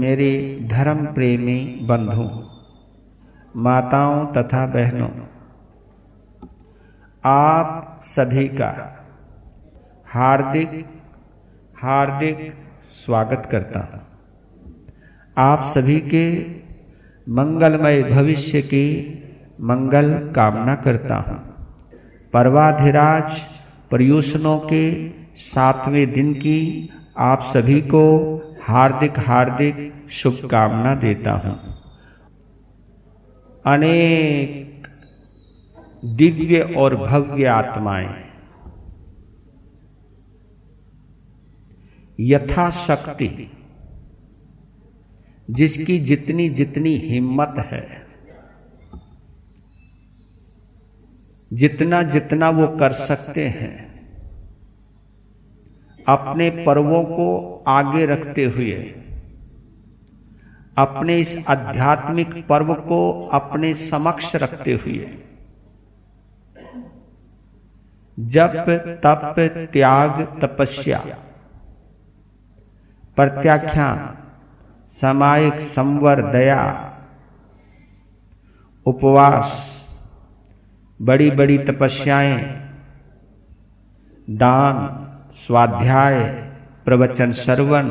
मेरे धर्म प्रेमी बंधु, माताओं तथा बहनों, आप सभी का हार्दिक हार्दिक स्वागत करता हूँ। आप सभी के मंगलमय भविष्य की मंगल कामना करता हूँ। पर्वाधिराज पर्युषणों के 7वें दिन की आप सभी को हार्दिक हार्दिक शुभकामना देता हूँ। अनेक दिव्य और भव्य आत्माएं यथाशक्ति, जिसकी जितनी जितनी हिम्मत है, जितना जितना वो कर सकते हैं, अपने पर्वों को आगे रखते हुए, अपने इस आध्यात्मिक पर्व को अपने समक्ष रखते हुए जप तप त्याग तपस्या प्रत्याख्यान सामायिक संवर दया उपवास बड़ी बड़ी तपस्याएं दान स्वाध्याय प्रवचन श्रवण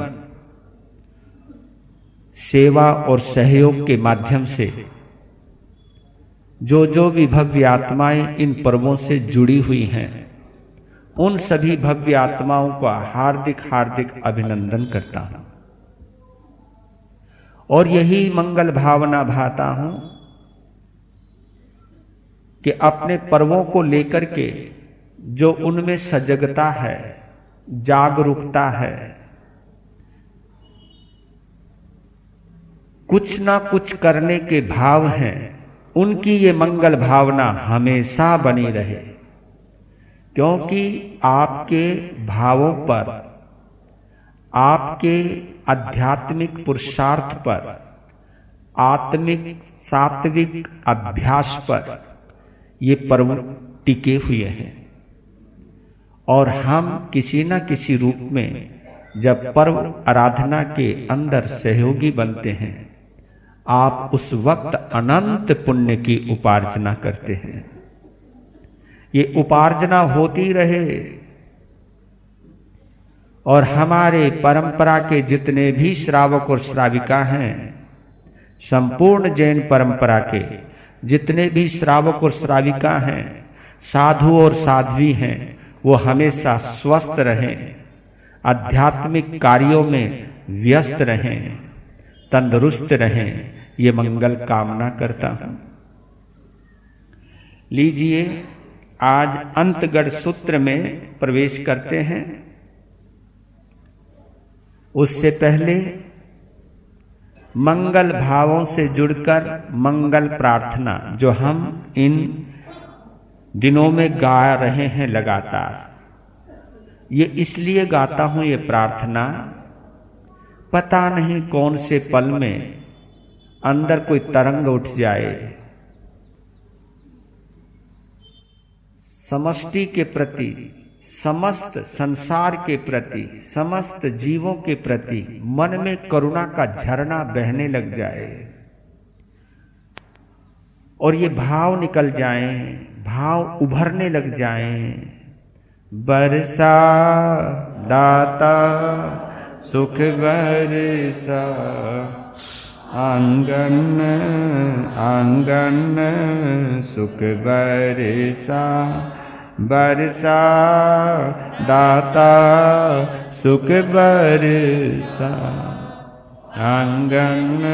सेवा और सहयोग के माध्यम से जो भी भव्य आत्माएं इन पर्वों से जुड़ी हुई हैं, उन सभी भव्य आत्माओं का हार्दिक हार्दिक अभिनंदन करता हूं और यही मंगल भावना भाता हूं कि अपने पर्वों को लेकर के जो उनमें सजगता है, जागरूकता है, कुछ ना कुछ करने के भाव हैं, उनकी ये मंगल भावना हमेशा बनी रहे। क्योंकि आपके भावों पर, आपके आध्यात्मिक पुरुषार्थ पर, आत्मिक सात्विक अभ्यास पर ये पर्व टिके हुए हैं और हम किसी न किसी रूप में जब पर्व आराधना के अंदर सहयोगी बनते हैं, आप उस वक्त अनंत पुण्य की उपार्जना करते हैं। ये उपार्जना होती रहे और हमारे परंपरा के जितने भी श्रावक और श्राविका हैं, संपूर्ण जैन परंपरा के जितने भी श्रावक और श्राविका हैं, साधु और साध्वी हैं, वो हमेशा स्वस्थ रहें, आध्यात्मिक कार्यों में व्यस्त रहें, तंदुरुस्त रहें, ये मंगल कामना करता हूं। लीजिए, आज अंतगढ़ सूत्र में प्रवेश करते हैं। उससे पहले मंगल भावों से जुड़कर मंगल प्रार्थना, जो हम इन दिनों में गा रहे हैं लगातार, ये इसलिए गाता हूं ये प्रार्थना, पता नहीं कौन से पल में अंदर कोई तरंग उठ जाए, समष्टि के प्रति, समस्त संसार के प्रति, समस्त जीवों के प्रति मन में करुणा का झरना बहने लग जाए और ये भाव निकल जाएं, भाव उभरने लग जाएं। बरसा दाता सुख बरसा, आंगन आंगन सुख बरसा, बरसा दाता सुख बरसा, आंगन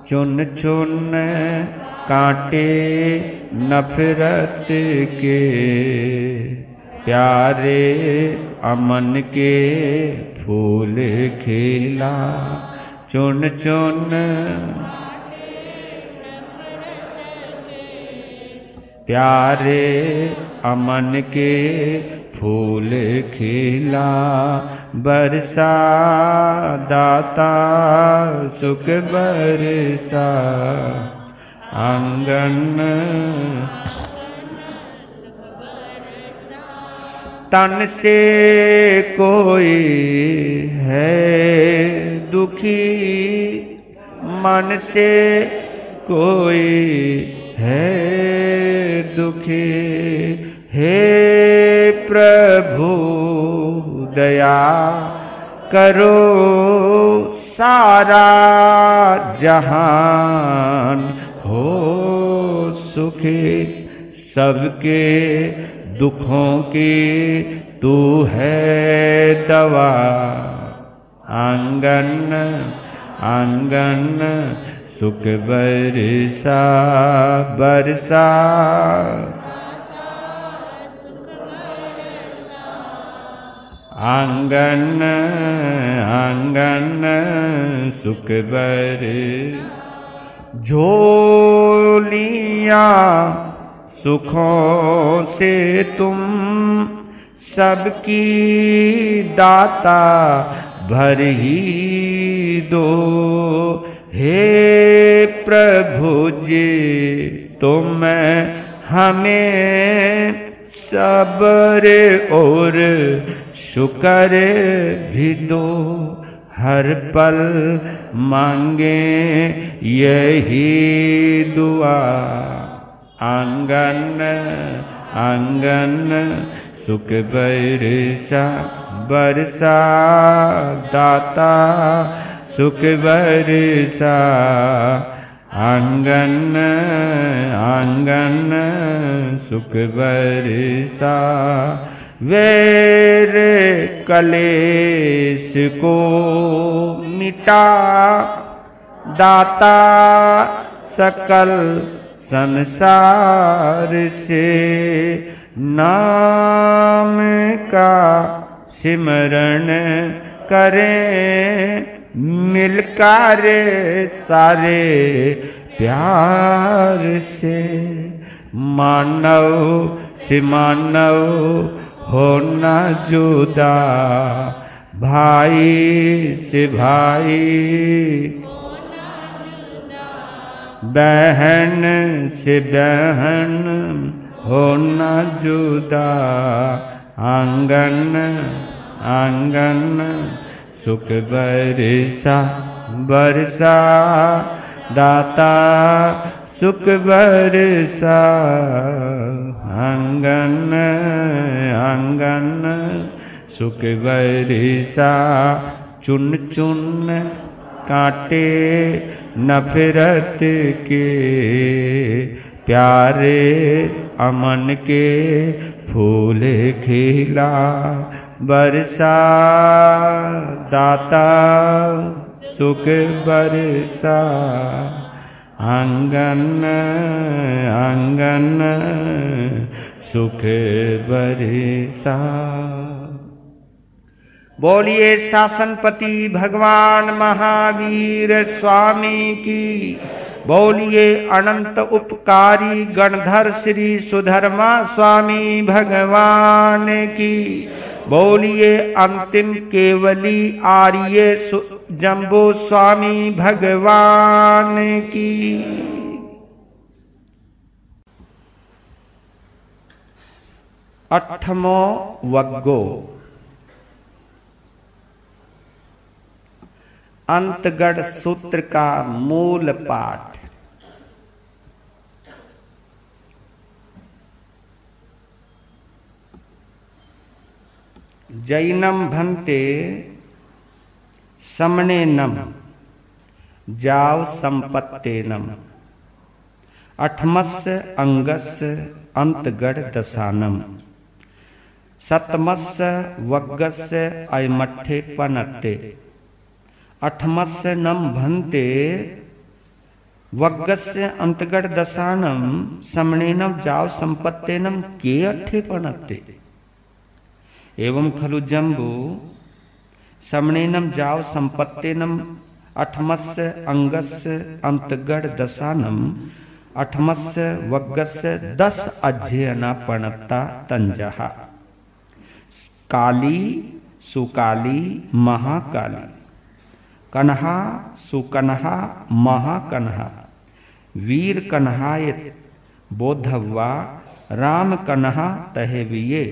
चुन चुन कांटे नफरत के, प्यारे अमन के फूल खिला, चुन चुन प्यारे अमन के फूल खिला, बरसा दाता सुख बरसा, आंगन तन से कोई है दुखी, मन से कोई है दुखी। हे प्रभु दया करो, सारा जहान हो सुखी। सबके दुखों की तू है दवा, आंगन आंगन सुख बरसा बरसा। आंगन आंगन सुख बर। झोलियां सुखों से तुम सबकी दाता भर ही दो। हे प्रभु जी तुम हमें सब्र और शुक्र भी दो। हर पल मांगे यही दुआ, आंगन आंगन सुख बरसा बरसा। दाता सुख बरसा, आंगन आंगन सुख बरसा। वैर कलेश को मिटा, दाता सकल संसार से। नाम का सिमरण करें मिलकर सारे प्यार से। मानव से मानव होना जुदा, भाई से भाई बहन से बहन होना जुदा। आंगन आंगन सुख बरसा बरसा। दाता सुख बरसा, आंगन आंगन सुख बरसा। चुन चुन कांटे नफरत के, प्यारे अमन के फूल खिला बरसा। दाता सुख बरसा, आंगन आंगन सुख बरसा। बोलिए शासनपति भगवान महावीर स्वामी की। बोलिए अनंत उपकारी गणधर श्री सुधर्मा स्वामी भगवान की। बोलिए अंतिम केवली आर्य जम्बो स्वामी भगवान की। अठमो वग्गो अंतगढ़ सूत्र का मूल पाठ। जैनम भन्ते समनेनम जाव संपत्तेनम। अठमस्य अंगस्य अंतगढ़ दशानम। सतमस्य वग्गस्य अयमठे पनत्ते। अठमस्य नम भन्ते वग्गस्य अंतगढ़ दशानम। समनेनम जाव संपत्तेनम के अठे पनत्ते। एवं खलु जम्बू समनेनम जाव संपत्तेनम। अठमस्य अंगस्य अंतगढ़ दशानम। अठमस्य वग्गस्य 10 अध्ययना पणत्ता तंजः। काली सुकाली महाकाली। कन्हा सुकन्हा महाकन्हा। वीर कन्हाय बोधव्वा राम कन्हा तहेविये।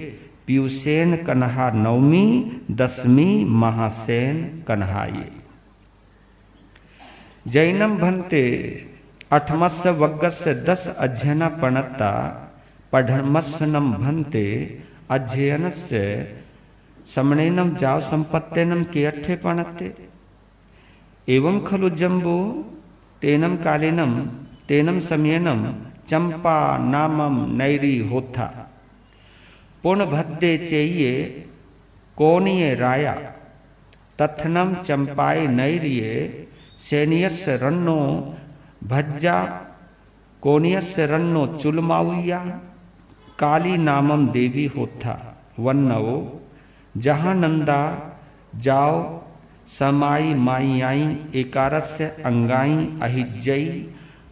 पीयूसेन कन्हा नवमी, दसमी महासेन कन्हाये। जैनम भन्ते अठमस्य वग्गस्य 10 अध्ययन पणता पढ़मस्सनम भन्ते अध्ययनस्य समणेनम जाव संपत्तेनम के अट्ठे पणते। एवं खलु जम्बो तेनम कालेनम तेनम समयनम चंपा नामम नैरी होथा। पूर्ण भद्दे चेये कोनिये राया तथनम चंपाए नैरिये सैनियस्य रन्नो भज्जा कोनियस्य रन्नो चुलमाउया। काली नामम देवी होथा वन्नवो जहाँ नंदा जाओ समाई माई एकारस्य अंगाई अहिजई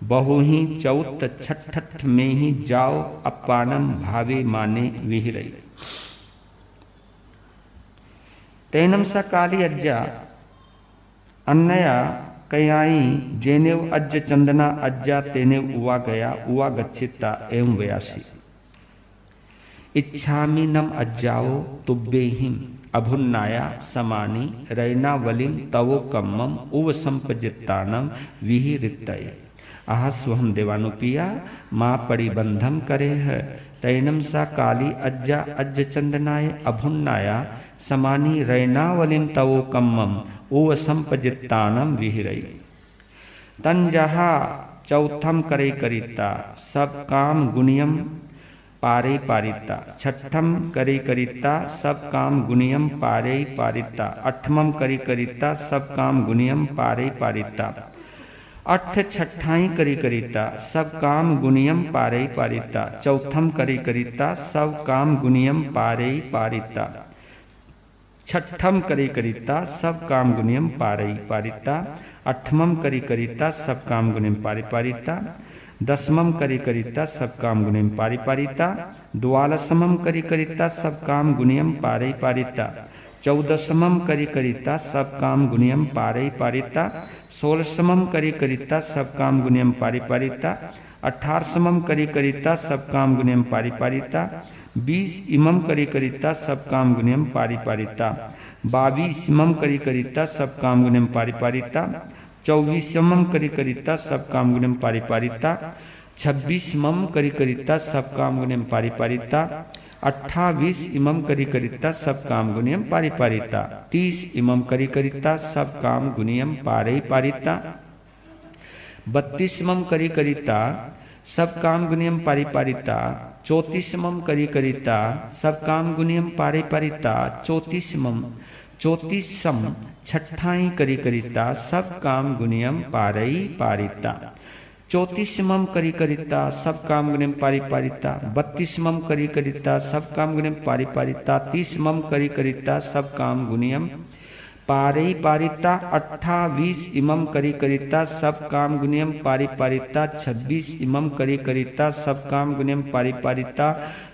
बहुही चौत छठ में ही जाओ अपानम भावे माने विहिरई। तेनम सा काली अज्जा अन्नया कयाई जेनेव अज्ज चंदना अज्जा तेनेव उवा गया उवा गच्छिता एवं व्यासी। इच्छामि नम अज्जाओ तुब्बेहिम अभुन्नाया समानी रैनावलिम तवो कम्मम उव संपजित्तानम विहिरितय। आह स्वहम देवानुपिया माँ परिबंधम करे है। तैनम सा काली अज्जा अज्ज चंदनाय अभुन्नाया समानी रैनावलिम तवो कम्मम उव संपजित्तानम विहिरय। तंजहा चौथम करे करिता सब काम गुणियम पारे पारिता। छठम करी करिता सब काम गुणियम पारे पारिता। अठमम करी करिता सब काम गुणियम पारे पारिता। अठ छठाई करी करिता सब काम गुणियम पारे पारिता। चौथम करी करिता सब काम गुणियम पारे पारिता। छठम करी करिता सब काम गुणियम पारे पारिता। अठमम करी करिता सब काम गुणियम पारे पारिता। दसमम करी करिता सब काम गुणियम पारि पारिता। द्वादशमम करी करिता सब काम गुणियम पारे पारिता। चौदसमम करी करिता सब काम गुणियम पारे पारिता। 16मम करी करिता सब काम गुणियम पारि पारिता। 18मम करी करिता सब काम गुणियम पारि पारिता। 20 इमम करी करिता सब काम गुणियम पारि पारिता। 22मम करी करिता सब काम गुणियम पारि पारिता। 24मम करी करिता सब काम गुणियम पारि पारिता। 26मम करी करिता सब काम गुणियम पारि पारिता। 28 इमम करी करिता सब काम गुणियम पारि पारिता। 30 इमम करी करिता सब काम गुणियम पारे पारिता। 32मम करी करिता सब काम गुणियम पारि पारिता। 34मम करी करिता सब काम गुणियम पारे पारिता। 34सम छठाई करी करिता सब काम गुणियम पारई पारिता। 34मम करी करिता सब काम गुणियम पारि पारिता। 32मम करी करिता सब काम गुणियम पारि पारिता। 30मम करी करिता सब काम गुणियम पारई पारिता। 28 इमम करी करिता सब काम गुणियम पारि पारिता। 26 इमम करी करिता सब काम गुणियम पारि पारिता।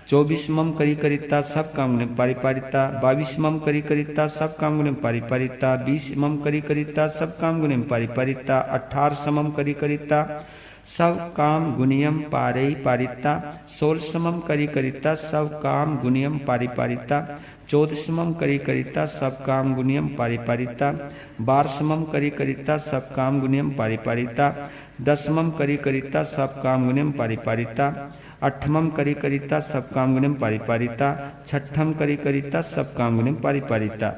24मम करी करिता सब काम गुणियम पारि पारिता। 22मम करी करिता सब काम गुणियम पारि पारिता। 20मम करी करिता सब काम गुणियम पारि पारिता। 18मम करी करिता सब काम गुणियम पारे पारिता। 16मम करी करिता सब काम गुणियम पारि पारिता। 14मम करी करिता सब काम गुणियम पारि पारिता। 12मम करी करिता सब काम गुणियम पारि पारिता। 10मम करी करिता सब काम गुणियम पारि पारिता। 8मम करी करिता सब काम गुणियम पारि पारिता। 6ठम करी करिता सब काम गुणियम पारि पारिता।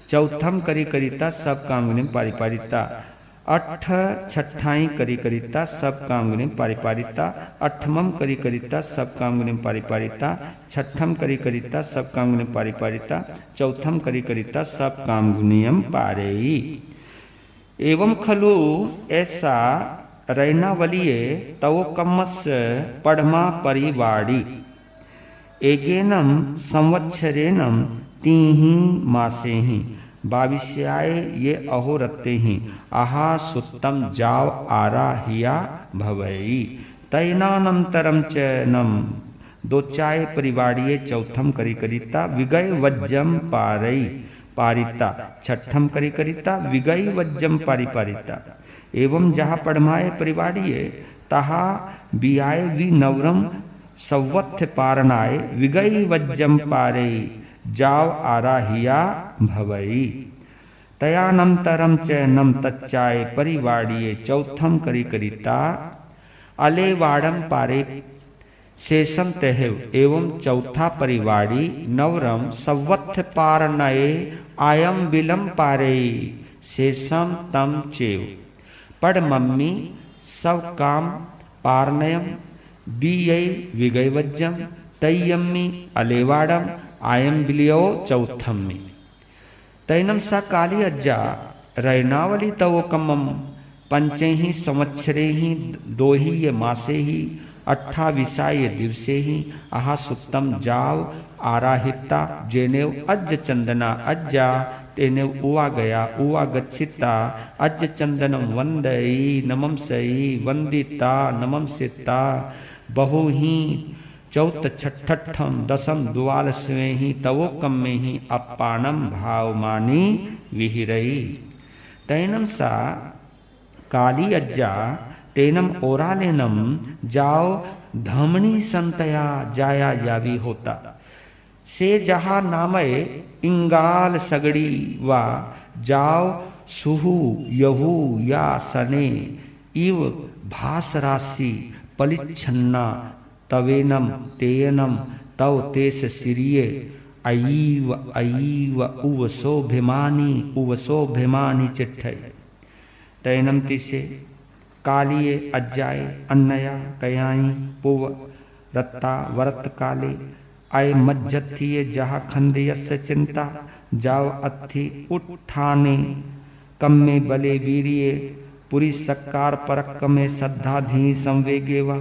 4थम करी करिता सब काम गुणियम पारि पारिता। 8 छठाई करी करिता सब काम गुणियम पारि पारिता। 8मम करी करिता सब काम गुणियम पारि पारिता। 6ठम करी करिता सब काम गुणियम पारि पारिता। 4थम करी करिता सब काम गुणियम पारेई। एवं खलु ऐसा रैनावलिये तवो कम्मस्य पढ़मा परिवाड़ी। एगेनम संवत्सरेनम तीहि मासे ही 22 ये अहोरते ही आहा सुत्तम जाव आरा हिया भवई। तैनानंतरम च नम 2 परिवाड़िये 4थम करी करिता विगय वज्जम पारई पारिता। 6ठम करी करिता विगय वज्जम पारि पारिता। एवं जहाँ पढ़माए परिवाड़िये तहा बियाए वि नवरम सवत्थ पारनाय विगई वज्जम पारे जाव आराहिया भवई। तयानंतरम च नम तच्चाय परिवाड़िये चौथम करी करिता अलेवाड़म पारे शेषम तहेव एवं चौथा परिवाड़ी नवरम सवत्थ पारनये आयम विलम पारे शेषम तम चेव पड़ मम्मी सब काम पारनयम बीयई विगयवज्जम तय्यम्मी अलेवाड़म आयम बिलियो चौथम्मी। तैनम सा काली अज्जा रैनावली तवोकमम पंचे ही संवत्सरे ही दो ही ये मासे ही 28 दिवसे ही आहा सुक्तम जाव आराहिता जेनेव अज्ज चंदना अज्जा तेनेव उवा गया उवा गच्छिता अज्ज चंदनम वंदई नमम सई वंदिता नमम सिता बहु ही चौथ छठम दसम द्वादशवें ही तवोकम में ही अपानम भावमानी विहिरई। तैनम सा काली अज्जा तेनम ओरालेनम जाओ धमनी संतया जाया यावी होता से जहा नामय इंगाल सगड़ी वा जाओ सुहु यहू या सने इव भास राशि पलिच्छन्ना तवेनम तेयनम तव तेस सिरिये अयीव अयीव उवसोभिमानी चिट्ठय। तैनम तिसे कालिये अज्जाए अन्नया कयाई पुव रत्ता वरत काले आय मज्जथिये जहा खंदयस्य चिंता जाव अथि उठाने कम्मे बले वीरिये पुरी सक्कार परक्क में श्रद्धा धी संवेगेवा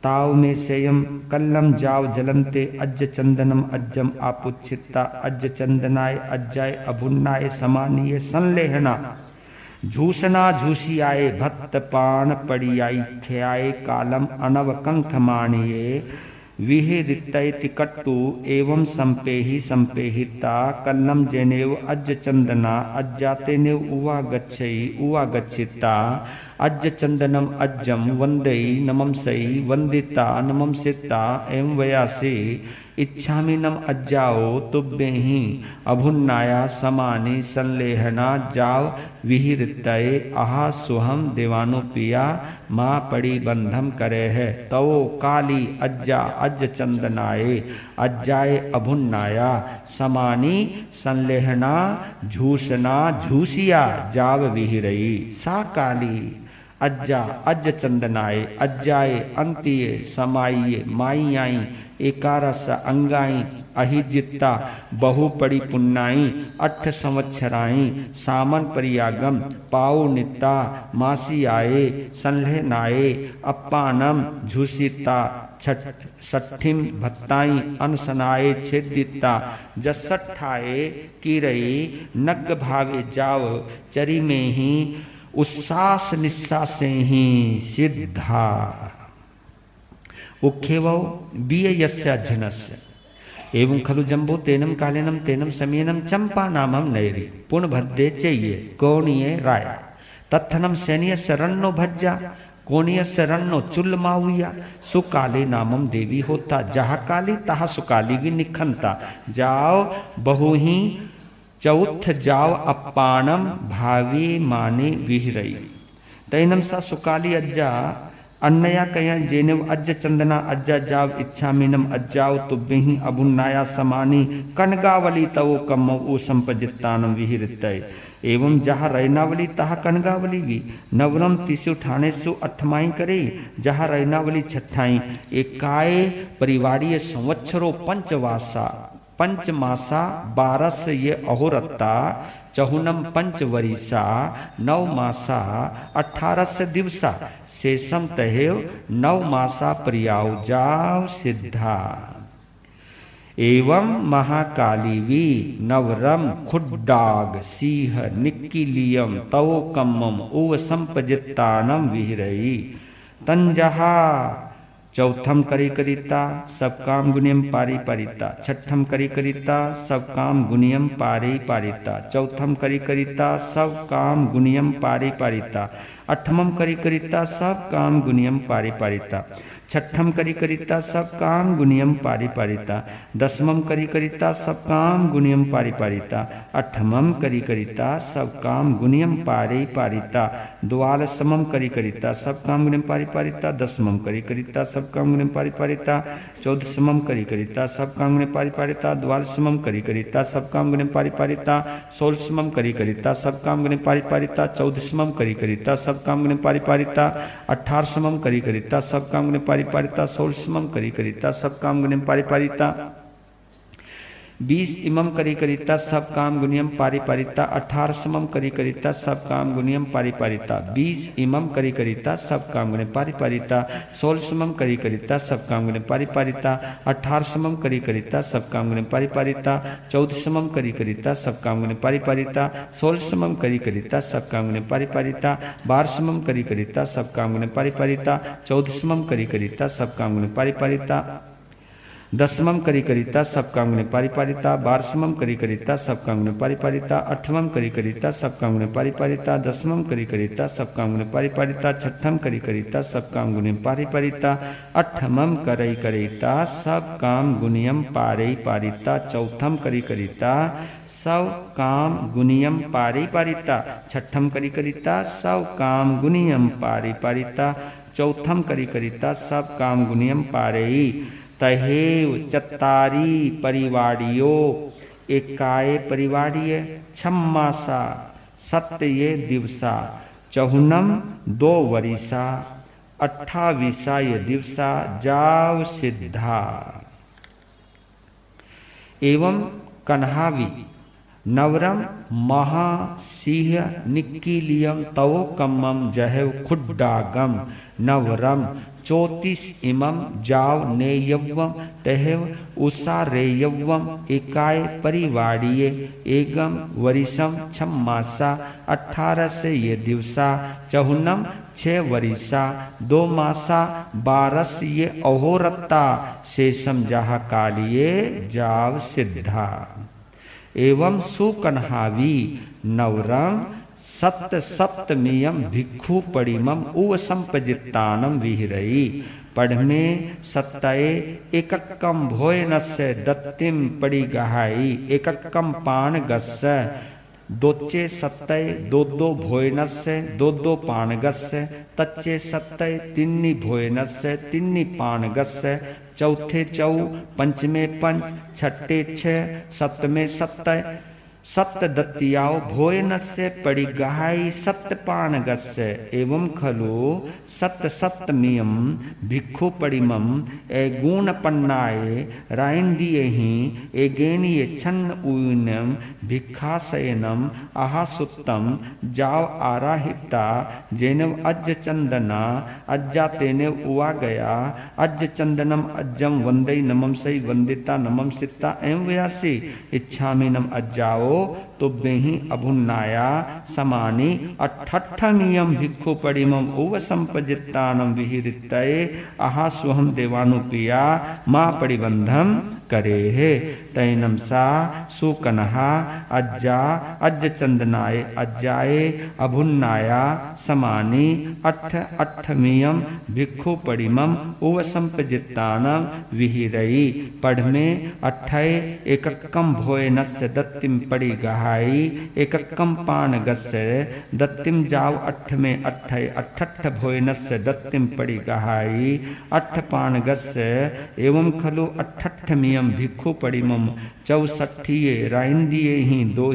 ताव में सेयम कल्लम जाव जलंते अज्ज चंदनम अज्जम आपुच्छिता अज्ज चंदनाय अज्जाय अभुन्नाय समानीय संलेहना झूसना झूसी आए भक्त पान पड़ियाई ख्याए कालम अनव कंख मानिये विहिरितैति कट्टु एवं संपेहि संपेहिता कल्लम जेनेव अज्ज चंदना अज्जातेनेव उवा गच्छिता अज्ज चंदनम अज्जम वंदई नमम सई वंदिता नमम सिता एवं वयासे इच्छामि नम अज्जाओ तुब्बे ही अभुन्नाया समानी संलेहना जाव विहिरतये आहा सुहम देवानो पिया माँ पड़ी बंधम करे है तवो काली अज्जा अज्ज चंदनाए अज्जाए अभुन्नाया समानी संलेहना झूसना झूसिया जाव विहिरई। सा काली अज्जा अज्ज चंदनाए अज्जाए अंतिये समाइये माई आई एकारस अंगाई अहिजित्ता बहु पड़ी पुन्नाई 8 संवत्सराई सामन परियागम पाऊ नित्ता मासी आए संलह नाये अप्पानम झूसिता छठिम भत्ताई अनसनाए छेदिता जसठाए कीरई नग भावे जाव चरी में ही उस्सास निस्सासे ही सिद्धा उखेवो बीयस्य झनस्य एवं खलु जम्बो तेनम कालेनम तेनम समीनम चंपा नामम नैरी पुण्य भद्दे चाहिए कोणीय राय तत्थनम सैन्य शरणो भज्जा कोणीय शरणो चुल माउया सुकाली नामम देवी होता जहा काली तहा सुकाली भी निखनता जाओ बहु ही चौथ जाव अपानम भावी माने विहरई। तैनम सा सुकाली अज्जा अन्नया कया जेनेव अज्ज चंदना अज्जा जाव इच्छा मीनम अज्जाव तुब्बे ही अभुन्नाया समानी कनगावली तवो कम ओ संपजितानम विहिरतय एवं जहाँ रैनावली तहा कनगावली भी नवरम तिसु ठाणे सु अठमाई करे जहाँ रैनावली छठाई एकाए परिवाड़ीय संवत्सरो पंचमासा 12 ये अहोरत्ता चहुनम पंचवरिषा 9 मासा 18 दिवसा शेषम तहेव 9 मासा प्रियाव जाव सिद्धा। एवं महाकाली वी नवरम खुड्डाग सिंह निक्किलियम तवो कम्मम उव संपजितानम विहिरई। तंजहा चौथम करी करिता सब काम गुनियम पारी पारिता छठम करी करिता सब काम गुनियम पारी पारिता चौथम करी करिता सब काम गुनियम पारी पारिता अठमम करी करिता सब काम गुनियम पारी पारिता छठम करिकरिता सब काम गुणियम पारिपारिता, दसमम करिकरिता सब काम गुणियम पारिपारिता, अठमम करिकरिता सब काम गुणियम पारिपारिता, द्वादशमम करिकरिता सब काम गुणियम पारिपारिता, दसमम करिकरिता सब काम गुणियम पारिपारिता, चौदहमम करिकरिता सब काम गुणियम पारिपारिता, द्वादशमम करिकरिता सब काम गुणियम पारिपारिता, सोलहमम करिकरिता सब काम गुणियम पारिपारिता, चौदहमम करिकरिता सब काम गुणियम पारिपारिता, अठारहमम करिकरिता सब काम गुणियम पारिपारिता, सोलहमम करिकरिता सब काम गुणियम पारिपारिता, 20 इमम करिकरिता सब काम गुणियम पारिपारिता, 18समम करिकरिता सब काम गुणियम पारिपारिता, 20 इमम करिकरिता सब काम गुणियम पारिपारिता, 16समम करिकरिता सब काम गुणियम पारिपारिता, 18समम करिकरिता सब काम गुणियम पारिपारिता, 14समम करिकरिता सब काम गुणियम पारिपारिता, 16समम करिकरिता सब काम गुणियम पारिपारिता, 12समम करिकरिता सब काम गुणियम पारिपारिता, 14समम करिकरिता सब काम गुणियम पारिपारिता, 10मम करिकरिता सब काम गुणियम पारिपारिता, 12समम करिकरिता सब काम गुणियम पारिपारिता, 8मम करिकरिता सब काम गुणियम पारिपारिता, 10मम करिकरिता सब काम गुणियम पारिपारिता, 6ठम करिकरिता सब काम गुणियम पारिपारिता, 8मम करिकरिता सब काम गुणियम पारिपारिता, 4ठम करिकरिता सब काम गुणियम पारिपारिता, 6ठम करिकरिता सब काम गुणियम पारिपारिता, 4ठम करिकरिता सब काम गुणियम पारेई, तहेव चत्तारी परिवाड़ियो एकाए परिवाड़िय, छम्मासा सत्य दिवसा, चहुनम 2 वरिसा, 28 ये दिवसा जाव सिद्धा। एवं कन्हावी नवरम महासिंह निकीलियम तवो कम्मम जहव खुड्डागम, नवरम 34 इमम जाव नेयवम तहेव उषारेयवम एकाय परिवाड़िये, एगम वरिसम छम्मासा 18 से ये दिवसा, चहुनम 6 वरिसा, 2 मासा 12 ये अहोरत्ता, शेषम जहा कालिये जाव सिद्धा। एवं सुकन्हावी नवरम सप्तमियम भिक्षु पड़िमम उव संपजित्तानम विहिरई, पढ़ में सत्तये एकक्कम भोयनस्य दत्तिम पड़ी गहाई, एकक्कम पान गस्य, दोचे सत्तय 2 भोयनस्य 2 पानगस्य, तच्चे सत्तय 3 भोयनस्य 3 पानगस्य, चौथे 4, पंचमे 5, छठे 6, सप्तमे 7, सत्त दत्तियाओ भोयनस्य परिगहाई सत्पानगस्य, एवं खलु सप्तमियम भिक्षु परिमम एगुण पन्नाये राइंदियहि एगेनिये छन्न उइनम भिक्षाशयनम आहासुत्तम जाव आराहिता, जेनव अज्ज चंदना अज्जा तेनेव उवा गया, अज्ज चंदनम अज्जम वंदई नमम सई वंदिता नमम सित्ता एवं व्यासी, इच्छामि नम अज्जाओ तो बेही अभुन्नाया समानी, 88मियम भिक्षु परिमम उव संपजित्तानम विहिरितये, आहा सुहम देवानुप्रिया मां परिबंधम करे है, तैनम सा सुकन्हा अज्जा अज्ज चंदनाय अज्जाए अभुन्नाया समानी, 88मियम भिक्षु परिमम उव संपजित्तानम विहिरई, पढ़ में 28 एकक्कम भोयनस्य दत्तिम पड़ी गहाई, एकक्कम पानगस्य दत्तिम जाव 8 में 88 भोयनस्य दत्तिम पड़ी गहाई, 8 पानगस्य, एवं खलु 88मियम भिक्षु परिमम 64 राइंदिये ही 2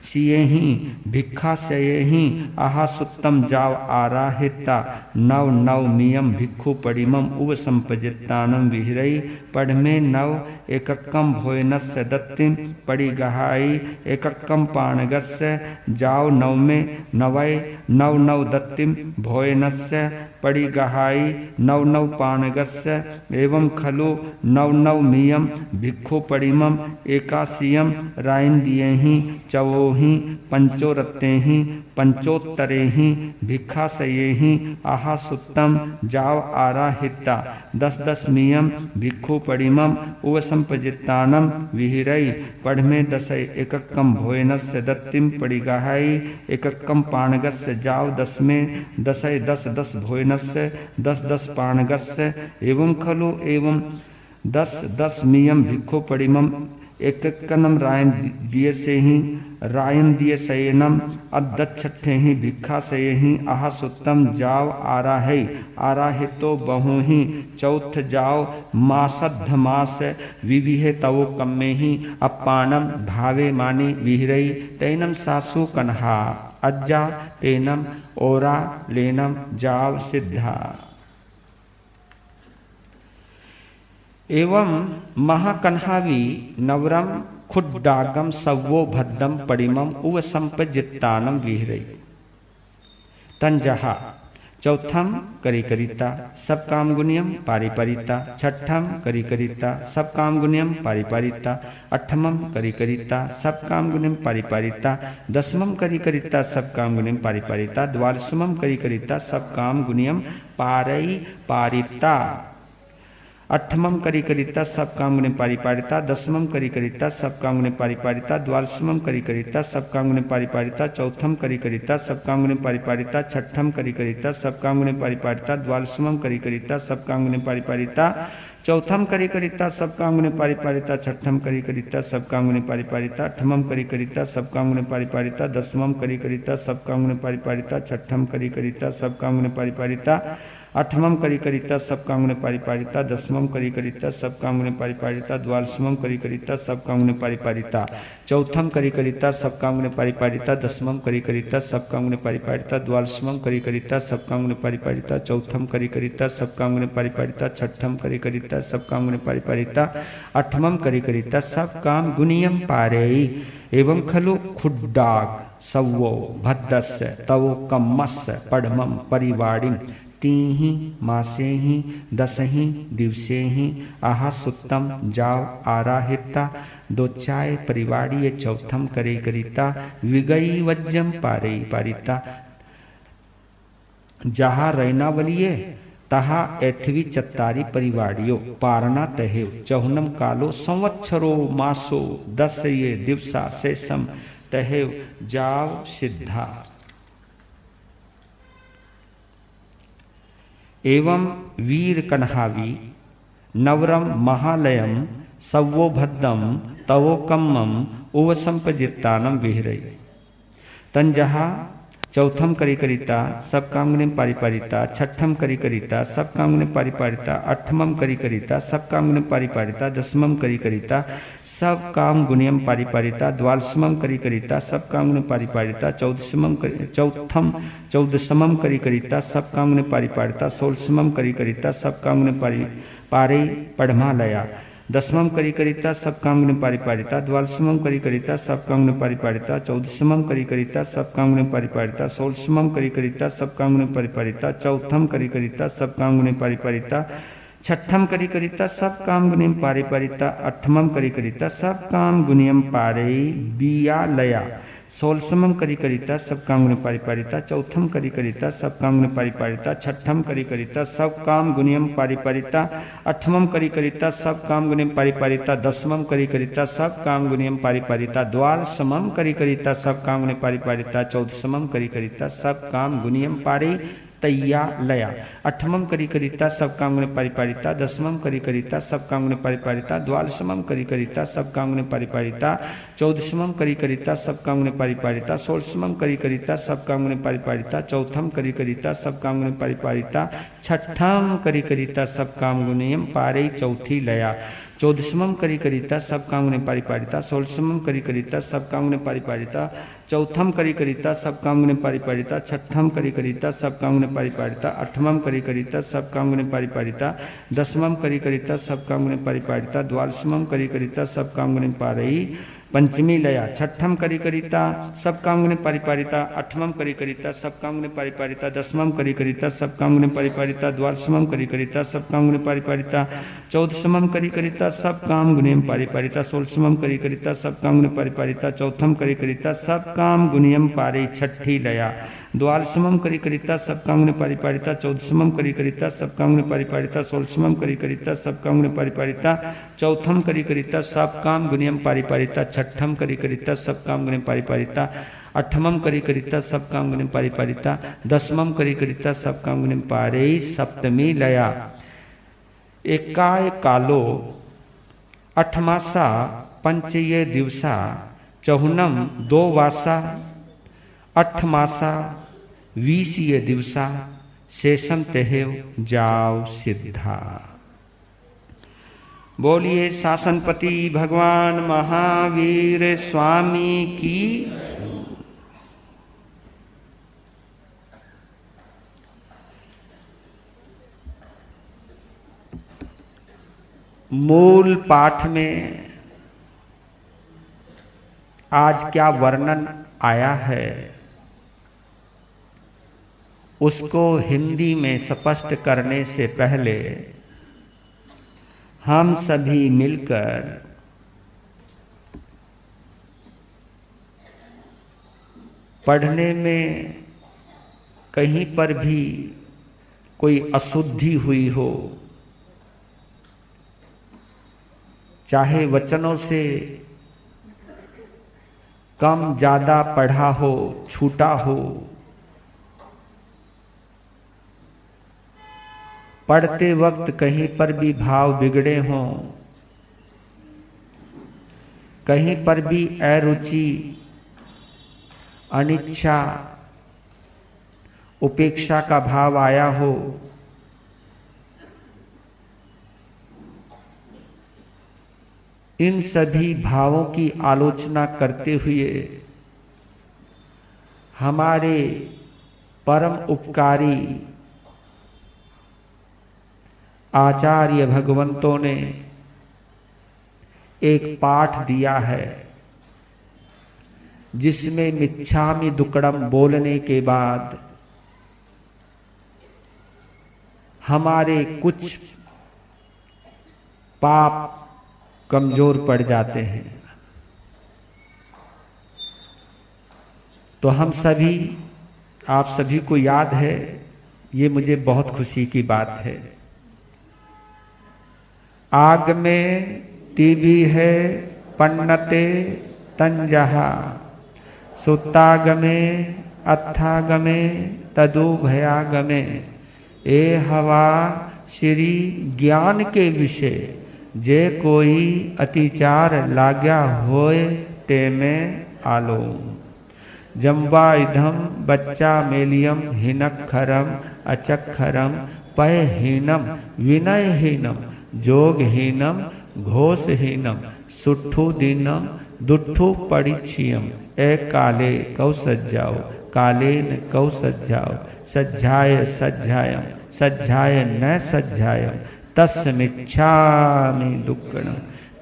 सियहि भिक्षा सयहि आहा सुत्तम जाव आराहिता, 9मियम भिक्षु परिमम उव संपजित्तानम विहिरई, पढ़ में 9 एकक्कम भोयनस्य दत्तिम पड़ी गहाई, एकक्कम पानगस्य जाव 9 में 9 दत्तिम भोयनस्य पड़ी गहाई, 9 पानगस्य, एवं खलु 9मियम भिक्षु परिमम 81 राइंदियहि 24 पंचोरत्तेहि पंचोत्तरेहि भिक्षाशयेहि आहा सुत्तम जाव आराहिता, 10मियम भिक्षु परिमम उव संपजित्तानम विहिरई, पढ़ में 10 एकक्कम भोयनस्य दत्तिम पड़ी गहाई, एकक्कम पानगस्य जाव 10 में 10 भोयन दिनस्य 10 पाणगस्य एवं खलु एवं 10 नियम भिक्खो परिमम एकनम रायन दिए सयनम अदच्छठे ही भिक्खा सये ही आह सुत्तम जाव आराहे तो बहु ही चौथ जाव मासद्ध मास विविहे तवो कम्मे ही अपानम भावे माने विहरई तैनम सासु कन्हा अज्जा तेनम ओरा लेनम जाव सिद्धा। एवं महाकन्हावी नवरम खुड्डागम सवो भद्दम परिमम उव संपजित्तानम विहरई तंजहा चौथम करिकरिता सब काम गुनियम पारिपरिता छठम करिकरिता सब काम गुनियम पारिपरिता अठमम करिकरिता सब काम गुनियम पारिपरिता दसमम करिकरिता सब काम गुनियम पारिपरिता द्वादशमम करिकरिता सब काम गुनियम पारिपरिता अठमम करिकरिता सब काम गुणे पारिपारिता दसमम करिकरिता सब काम गुणे पारिपारिता द्वादशमम करिकरिता सब काम गुणे पारिपारिता चौथम करिकरिता सब काम गुणे पारिपारिता छठम करिकरिता सब काम गुणे पारिपारिता द्वादशमम करिकरिता सब काम गुणे पारिपारिता चौथम करिकरिता सब काम गुणे पारिपारिता छठम करिकरिता सब काम गुणे पारिपारिता अठमम करिकरिता सब काम गुणे पारिपारिता दसमम करिकरिता सब काम गुणे पारिपारिता छठम करिकरिता सब काम गुणे पारिपारिता अठमम करिकरिता सब काम गुणे पारिपारिता दसमम करिकरिता सब काम गुणे पारिपारिता द्वादशमम करिकरिता सब काम गुणे पारिपारिता चौथम करिकरिता सब काम गुणे पारिपारिता दसमम करिकरिता सब काम गुणे पारिपारिता द्वादशमम करिकरिता सब काम गुणे पारिपारिता चौथम करिकरिता सब काम गुणे पारिपारिता छठम करिकरिता सब काम गुणे पारिपारिता अठमम करिकरिता सब काम गुणियम पारेयी एवं खलु खुड्डाग सवो भद्दस्य तवो कम्मस्य पढ़मम परिवाड़िम तीहि मासे ही दसहि दिवसे ही आहा सुत्तम जाव आराहिता दो चाय परिवाड़ीय चौथम करे करिता विगई वज्जम पारे पारिता जहा रैनावलिये तहा एथवी चत्तारी परिवाड़ियो पारना तहे चौहनम कालो संवत्सरो मासो दस ये दिवसा शेषम तहे जाव सिद्धा। एवं वीर कन्हावी नवरम महालयम सवो भद्दम तवो कम्मम उव संपजित्तानम विहरई तंजहा चौथम करिकरिता सब काम गुणे पारिपारिता छठम करिकरिता सब काम गुणे पारिपारिता अठमम करिकरिता सब काम गुणे पारिपारिता दसमम करिकरिता सब काम गुणियम पारिपारिता द्वादशमम करिकरिता सब काम गुणे पारिपारिता चौदशमम करिकरिता सब काम गुणे पारिपारिता सोलसमम करिकरिता सब काम गुणे पारे पढ़मालया दसमम करिकरिता सब काम गुणे पारिपारिता द्वादशमम करिकरिता सब काम गुणे पारिपारिता चौदशमम करिकरिता सब काम गुणे पारिपारिता सोलसमम करिकरिता सब काम गुणे पारिपारिता चौथम करिकरिता सब काम गुणे पारिपारिता छठम करिकरिता सब काम गुणियम पारिपारिता अठमम करिकरिता सब काम गुणियम पारे बिया लया सोलसमम करिकरिता सब काम गुणे पारिपारिता चौथम करिकरिता सब काम गुणे पारिपारिता छठम करिकरिता सब काम गुणियम पारिपारिता अठमम करिकरिता सब काम गुणियम पारिपारिता दसमम करिकरिता सब काम गुणियम पारिपारिता द्वादशमम करिकरिता सब काम गुणे पारिपारिता चौदशमम करिकरिता सब काम गुणियम पारे तैया लया अठमम करिकरिता सब काम गुणे पारिपारिता दसमम करिकरिता सब काम गुणे पारिपारिता द्वादशमम करिकरिता सब काम गुणे पारिपारिता चौदशमम करिकरिता सब काम गुणे पारिपारिता सोलसमम करिकरिता सब काम गुणे पारिपारिता चौथम करिकरिता सब काम गुणे पारिपारिता छठम करिकरिता सब काम गुणियम पारे चौथी लया चौदशमम करिकरिता सब काम गुणे पारिपारिता सोलसमम करिकरिता सब काम गुणे पारिपारिता चौथम करिकरिता सब काम गुणे पारिपारिता छठम करिकरिता सब काम गुणे पारिपारिता अठमम करिकरिता सब काम गुणे पारिपारिता दसमम करिकरिता सब काम गुणे पारिपारिता द्वादशमम करिकरिता सब काम गुणे पारई पंचमी लया छठम करिकरिता सब काम गुणे पारिपारिता अठमम करिकरिता सब काम गुणे पारिपारिता दसमम करिकरिता सब काम गुणे पारिपारिता द्वादशमम करिकरिता सब काम गुणे पारिपारिता चौदशमम करिकरिता सब काम गुणे पारिपारिता सोलसमम करिकरिता सब काम गुणे पारिपारिता चौथम करिकरिता सब काम गुणियम पारे छठी लया द्वादशमम करिकरिता सब काम गुणे पारिपारिता चौदशमम करिकरिता सब काम गुणे पारिपारिता सोलसमम करिकरिता सब काम गुणे पारिपारिता चौथम करिकरिता सब काम गुणियम पारिपारिता छठम करी करिता सब काम गणे पारिपारिता, अठमम करी करिता सब काम गणे पारिपारिता, दसमम करी करिता सब काम गणे पारे, सप्तमी लया एकाय कालो अठमासा पंचये दिवसा, चहुनम दो वासा अठमासा 20 दिवसा, शेषम तेहेव जाओ सिद्धा। बोलिए शासनपति भगवान महावीर स्वामी की। मूल पाठ में आज क्या वर्णन आया है उसको हिंदी में स्पष्ट करने से पहले हम सभी मिलकर पढ़ने में कहीं पर भी कोई अशुद्धि हुई हो, चाहे वचनों से कम ज्यादा पढ़ा हो, छूटा हो, पढ़ते वक्त कहीं पर भी भाव बिगड़े हों, कहीं पर भी अरुचि, अनिच्छा, उपेक्षा का भाव आया हो, इन सभी भावों की आलोचना करते हुए हमारे परम उपकारी आचार्य भगवंतों ने एक पाठ दिया है, जिसमें मिच्छामि दुक्कडम बोलने के बाद हमारे कुछ पाप कमजोर पड़ जाते हैं। तो हम सभी, आप सभी को याद है, ये मुझे बहुत खुशी की बात है, आग में टीबी है पन्नते तंजहा, सुतागमे अत्थागमे तदु भयागमे, ए हवा श्री ज्ञान के विषय, जे कोई अतिचार लाग्या होए ते में आलो, जम्बा इधम बच्चा मेलियम हिनक्षरम अचक्षरम पयहीनम विनयहीनम जोगहीनम घोषहीनम सुट्ठू दीनम दुट्ठू परिच्छियम, ए काले कौ सज्जाओ कालेन कौ सज्जाओ, सज्जाय सज्जायम सज्जाय न सज्जायम, तस्मिच्छामि दुक्कडम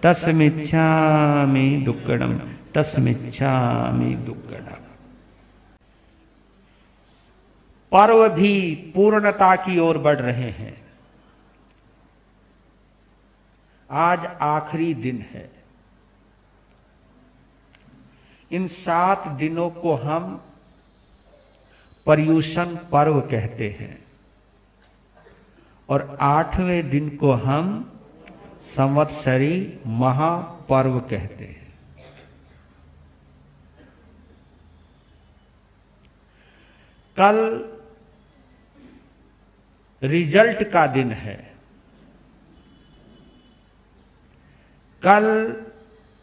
तस्मिच्छामि दुक्कडम तस्मिच्छामि दुक्कडम। पर्व भी पूर्णता की ओर बढ़ रहे हैं। आज आखिरी दिन है। इन 7 दिनों को हम पर्युषण पर्व कहते हैं और 8वें दिन को हम संवत्सरी महापर्व कहते हैं। कल रिजल्ट का दिन है। कल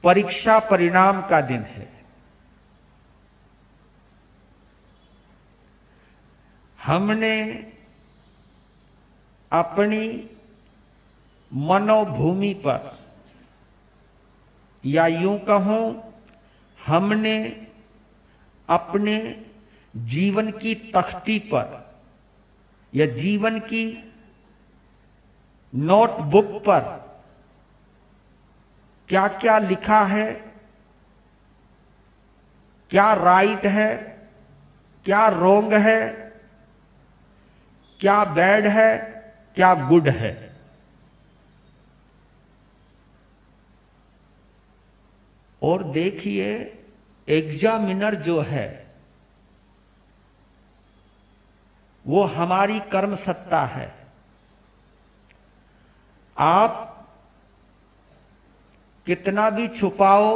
परीक्षा परिणाम का दिन है। हमने अपनी मनोभूमि पर, या यूं कहूं, हमने अपने जीवन की तख्ती पर या जीवन की नोटबुक पर क्या क्या लिखा है, क्या राइट है, क्या रोंग है, क्या बैड है, क्या गुड है, और देखिए एग्जामिनर जो है वो हमारी कर्म सत्ता है। आप कितना भी छुपाओ,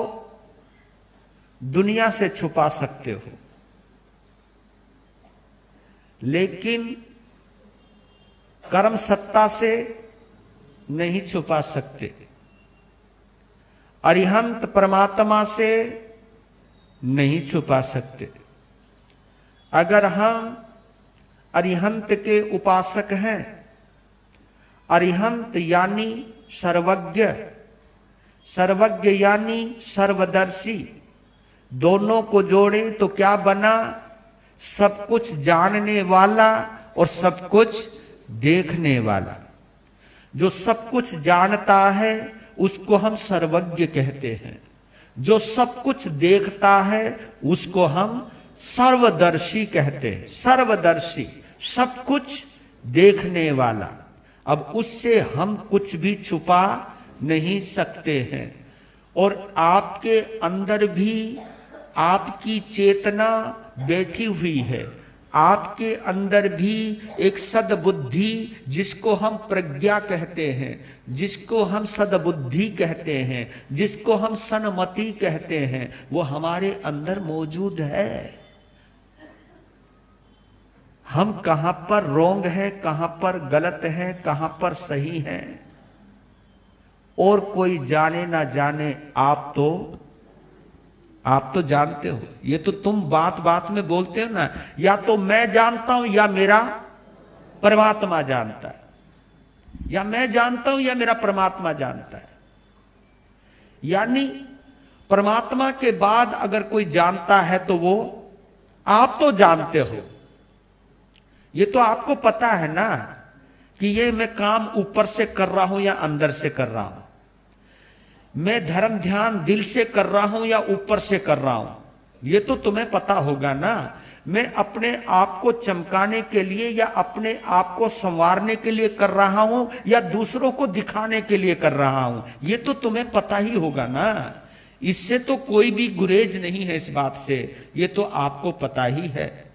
दुनिया से छुपा सकते हो, लेकिन कर्म सत्ता से नहीं छुपा सकते। अरिहंत परमात्मा से नहीं छुपा सकते। अगर हम अरिहंत के उपासक हैं, अरिहंत यानी सर्वज्ञ, सर्वज्ञ यानी सर्वदर्शी, दोनों को जोड़े तो क्या बना? सब कुछ जानने वाला और सब कुछ देखने वाला। जो सब कुछ जानता है उसको हम सर्वज्ञ कहते हैं, जो सब कुछ देखता है उसको हम सर्वदर्शी कहते हैं। सर्वदर्शी, सब कुछ देखने वाला। अब उससे हम कुछ भी छुपा नहीं सकते हैं। और आपके अंदर भी आपकी चेतना बैठी हुई है, आपके अंदर भी एक सद्बुद्धि, जिसको हम प्रज्ञा कहते हैं, जिसको हम सद्बुद्धि कहते हैं, जिसको हम सन्मति कहते हैं, वो हमारे अंदर मौजूद है। हम कहां पर रोंग हैं, कहां पर गलत हैं, कहां पर सही हैं, और कोई जाने ना जाने, आप तो जानते हो। ये तो तुम बात बात में बोलते हो ना, या तो मैं जानता हूं या मेरा परमात्मा जानता है, या मैं जानता हूं या मेरा परमात्मा जानता है। यानी परमात्मा के बाद अगर कोई जानता है तो वो आप तो जानते हो। ये तो आपको पता है ना कि ये मैं काम ऊपर से कर रहा हूं या अंदर से कर रहा हूं, मैं धर्म ध्यान दिल से कर रहा हूं या ऊपर से कर रहा हूं, ये तो तुम्हें पता होगा ना। मैं अपने आप को चमकाने के लिए या अपने आप को संवारने के लिए कर रहा हूं या दूसरों को दिखाने के लिए कर रहा हूं, ये तो तुम्हें पता ही होगा ना। इससे तो कोई भी गुरेज नहीं है इस बात से, ये तो आपको पता ही है।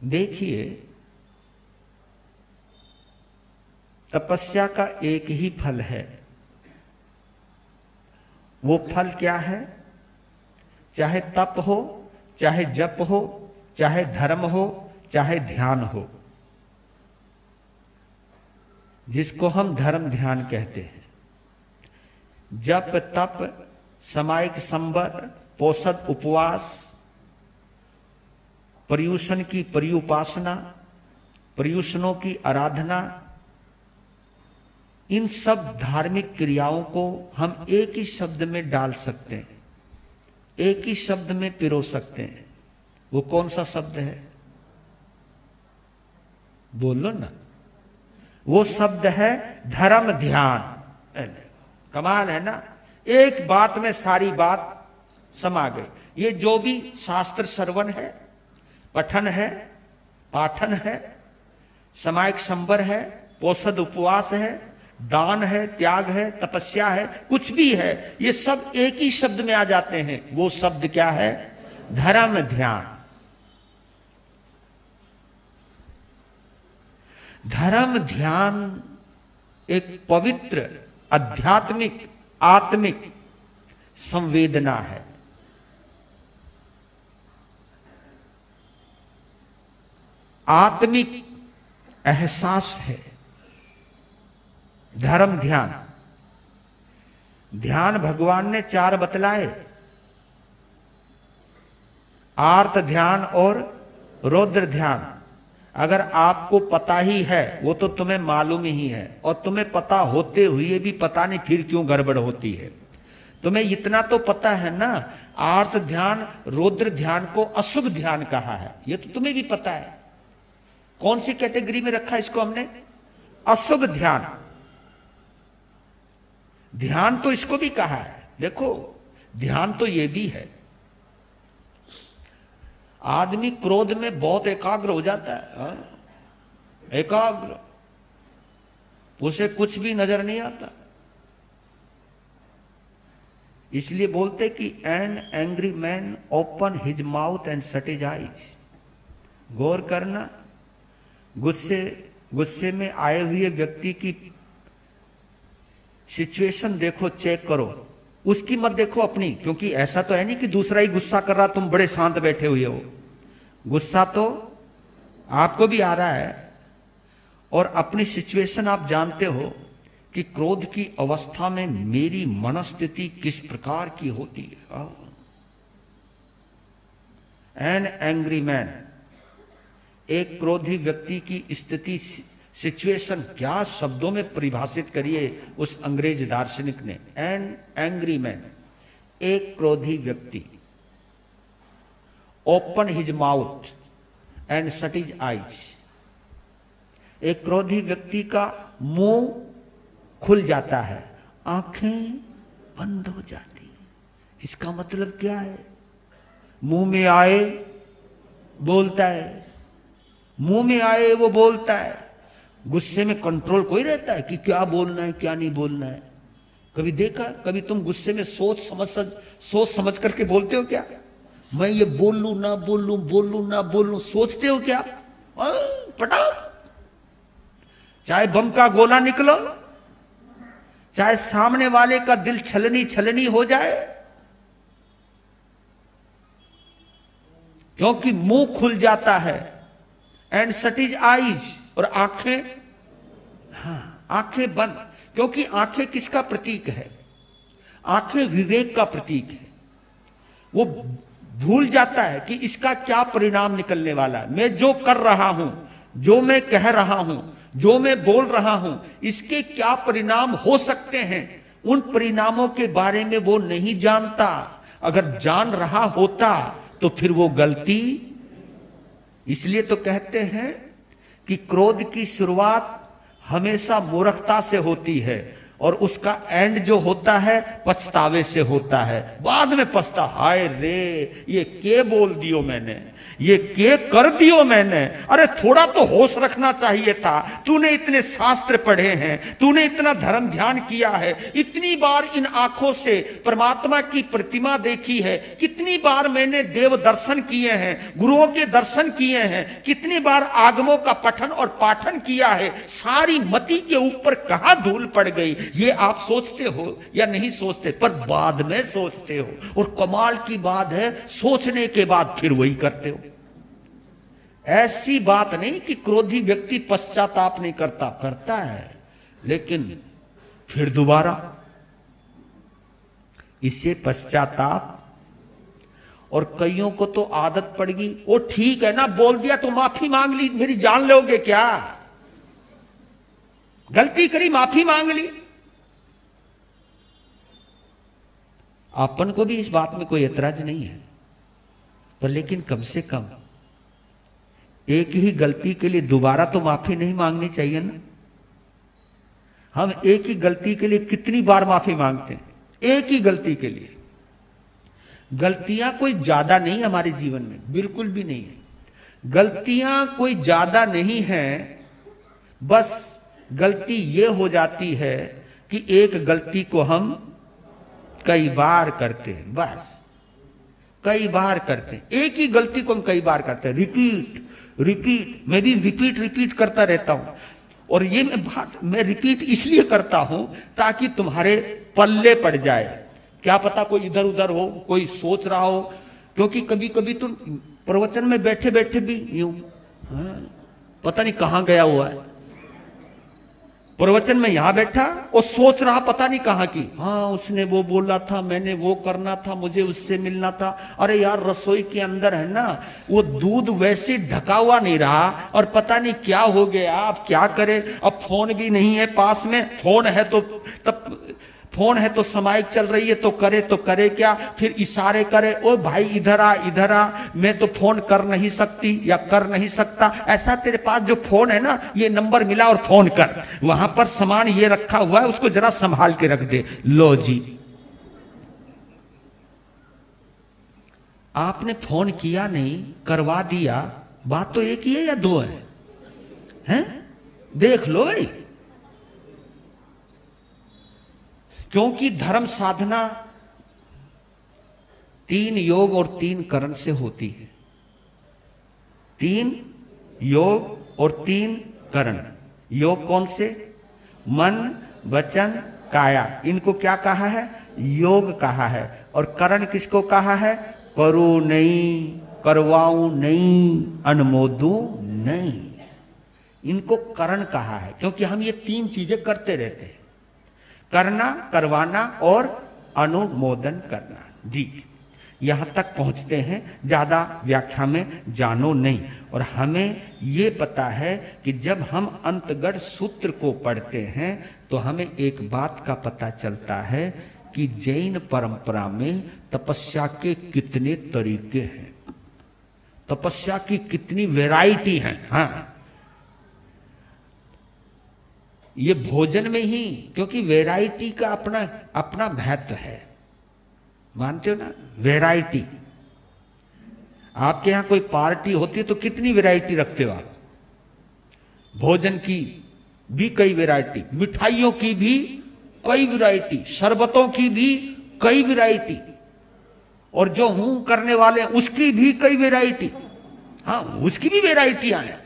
देखिए, तपस्या का एक ही फल है। वो फल क्या है? चाहे तप हो, चाहे जप हो, चाहे धर्म हो, चाहे ध्यान हो, जिसको हम धर्म ध्यान कहते हैं। जप, तप, सामायिक संवर, पोषद उपवास, पर्युषण की पर्युपासना, पर्युषणों की आराधना, इन सब धार्मिक क्रियाओं को हम एक ही शब्द में डाल सकते हैं, एक ही शब्द में पिरो सकते हैं। वो कौन सा शब्द है? बोलो ना। वो शब्द है धर्म ध्यान। कमाल है ना, एक बात में सारी बात समा गई। ये जो भी शास्त्र श्रवण है, पठन है, पाठन है, सामायिक संवर है, पोषद उपवास है, दान है, त्याग है, तपस्या है, कुछ भी है, ये सब एक ही शब्द में आ जाते हैं। वो शब्द क्या है? धर्म ध्यान। धर्म ध्यान एक पवित्र आध्यात्मिक आत्मिक संवेदना है। आत्मिक एहसास है धर्म ध्यान। ध्यान भगवान ने 4 बतलाए, आर्त ध्यान और रौद्र ध्यान। अगर आपको पता ही है, वो तो तुम्हें मालूम ही है, और तुम्हें पता होते हुए भी पता नहीं फिर क्यों गड़बड़ होती है। तुम्हें इतना तो पता है ना, आर्त ध्यान रौद्र ध्यान को अशुभ ध्यान कहा है, ये तो तुम्हें भी पता है। कौन सी कैटेगरी में रखा इसको हमने? अशुभ ध्यान। ध्यान तो इसको भी कहा है। देखो, ध्यान तो ये भी है। आदमी क्रोध में बहुत एकाग्र हो जाता है, हाँ? एकाग्र, उसे कुछ भी नजर नहीं आता। इसलिए बोलते कि an angry man open his mouth and shut his eyes. गौर करना, गुस्से में आए हुए व्यक्ति की सिचुएशन देखो, चेक करो, उसकी मत देखो अपनी, क्योंकि ऐसा तो है नहीं कि दूसरा ही गुस्सा कर रहा तुम बड़े शांत बैठे हुए हो। गुस्सा तो आपको भी आ रहा है, और अपनी सिचुएशन आप जानते हो कि क्रोध की अवस्था में मेरी मनस्थिति किस प्रकार की होती है। एन एंग्री मैन, एक क्रोधी व्यक्ति की स्थिति, सिचुएशन क्या शब्दों में परिभाषित करिए उस अंग्रेज दार्शनिक ने। एन एंग्री मैन, एक क्रोधी व्यक्ति, open his mouth and shut his eyes, एक क्रोधी व्यक्ति का मुंह खुल जाता है, आंखें बंद हो जाती है। इसका मतलब क्या है? मुंह में आए बोलता है, मुंह में आए वो बोलता है। गुस्से में कंट्रोल कोई रहता है कि क्या बोलना है क्या नहीं बोलना है? कभी देखा, कभी तुम गुस्से में सोच समझ करके बोलते हो क्या? मैं ये बोल लू ना बोल लू, बोल लू ना बोल लू, सोचते हो क्या? पटाख, चाहे बम का गोला निकलो, चाहे सामने वाले का दिल छलनी छलनी हो जाए, क्योंकि मुंह खुल जाता है। एंड शट हिज आईज, और आंखें, हाँ आंखें बंद, क्योंकि आंखें किसका प्रतीक है? आंखें विवेक का प्रतीक है। वो भूल जाता है कि इसका क्या परिणाम निकलने वाला है। मैं जो कर रहा हूं, जो मैं कह रहा हूं, जो मैं बोल रहा हूं, इसके क्या परिणाम हो सकते हैं, उन परिणामों के बारे में वो नहीं जानता। अगर जान रहा होता तो फिर वो गलती। इसलिए तो कहते हैं कि क्रोध की शुरुआत हमेशा मूर्खता से होती है, और उसका एंड जो होता है पछतावे से होता है। बाद में पछता, हाय रे ये के बोल दियो मैंने, ये के कर दियो मैंने, अरे थोड़ा तो होश रखना चाहिए था। तूने इतने शास्त्र पढ़े हैं, तूने इतना धर्म ध्यान किया है, इतनी बार इन आंखों से परमात्मा की प्रतिमा देखी है, कितनी बार मैंने देव दर्शन किए हैं, गुरुओं के दर्शन किए हैं, कितनी बार आगमों का पठन और पाठन किया है, सारी मति के ऊपर कहां धूल पड़ गई। ये आप सोचते हो या नहीं सोचते? पर बाद में सोचते हो, और कमाल की बात है सोचने के बाद फिर वही करते हो। ऐसी बात नहीं कि क्रोधी व्यक्ति पश्चाताप नहीं करता, करता है, लेकिन फिर दोबारा इससे पश्चाताप। और कईयों को तो आदत पड़ गई, वो ठीक है ना, बोल दिया तो माफी मांग ली, मेरी जान लोगे क्या? गलती करी, माफी मांग ली। अपन को भी इस बात में कोई ऐतराज नहीं है, पर लेकिन कम से कम एक ही गलती के लिए दोबारा तो माफी नहीं मांगनी चाहिए ना। हम एक ही गलती के लिए कितनी बार माफी मांगते हैं? एक ही गलती के लिए। गलतियां कोई ज्यादा नहीं हमारे जीवन में, बिल्कुल भी नहीं है। गलतियां कोई ज्यादा नहीं है, बस गलती यह हो जाती है कि एक गलती को हम कई बार करते हैं, बस कई बार करते हैं। एक ही गलती को हम कई बार करते हैं, रिपीट रिपीट। मैं भी रिपीट करता रहता हूं, और ये मैं रिपीट इसलिए करता हूं ताकि तुम्हारे पल्ले पड़ जाए। क्या पता कोई इधर उधर हो, कोई सोच रहा हो, क्योंकि कभी कभी तो प्रवचन में बैठे बैठे भी यूं पता नहीं कहां गया हुआ है। प्रवचन में यहां बैठा और सोच रहा पता नहीं कहां की, हाँ उसने वो बोला था, मैंने वो करना था, मुझे उससे मिलना था। अरे यार रसोई के अंदर है ना, वो दूध वैसे ढका हुआ नहीं रहा, और पता नहीं क्या हो गया। अब क्या करे, अब फोन भी नहीं है पास में, फोन है तो तब फोन है तो समाइक चल रही है, तो करे क्या? फिर इशारे करे, ओ भाई इधर आ, मैं तो फोन कर नहीं सकती या कर नहीं सकता। ऐसा तेरे पास जो फोन है ना, ये नंबर मिला और फोन कर, वहां पर सामान ये रखा हुआ है, उसको जरा संभाल के रख दे। लो जी, आपने फोन किया नहीं, करवा दिया। बात तो एक ही है या दो है? हैं? देख लो भाई, क्योंकि धर्म साधना 3 योग और 3 करण से होती है। 3 योग और 3 करण। योग कौन से? मन, वचन काया, इनको क्या कहा है? योग कहा है। और करण किसको कहा है? करो नहीं, करवाऊं नहीं, अनुमोदू नहीं, इनको करण कहा है। क्योंकि हम ये तीन चीजें करते रहते हैं, करना, करवाना और अनुमोदन करना। जी, यहां तक पहुंचते हैं, ज्यादा व्याख्या में जानो नहीं। और हमें ये पता है कि जब हम अंतगढ़ सूत्र को पढ़ते हैं तो हमें एक बात का पता चलता है कि जैन परंपरा में तपस्या के कितने तरीके हैं, तपस्या की कितनी वैरायटी है। हाँ, ये भोजन में ही, क्योंकि वैरायटी का अपना अपना महत्व है, मानते हो ना? वैरायटी, आपके यहां कोई पार्टी होती है तो कितनी वैरायटी रखते हो आप? भोजन की भी कई वैरायटी, मिठाइयों की भी कई वैरायटी, शरबतों की भी कई वैरायटी, और जो हूं करने वाले उसकी भी कई वैरायटी। हाँ, उसकी भी वैरायटियां हैं,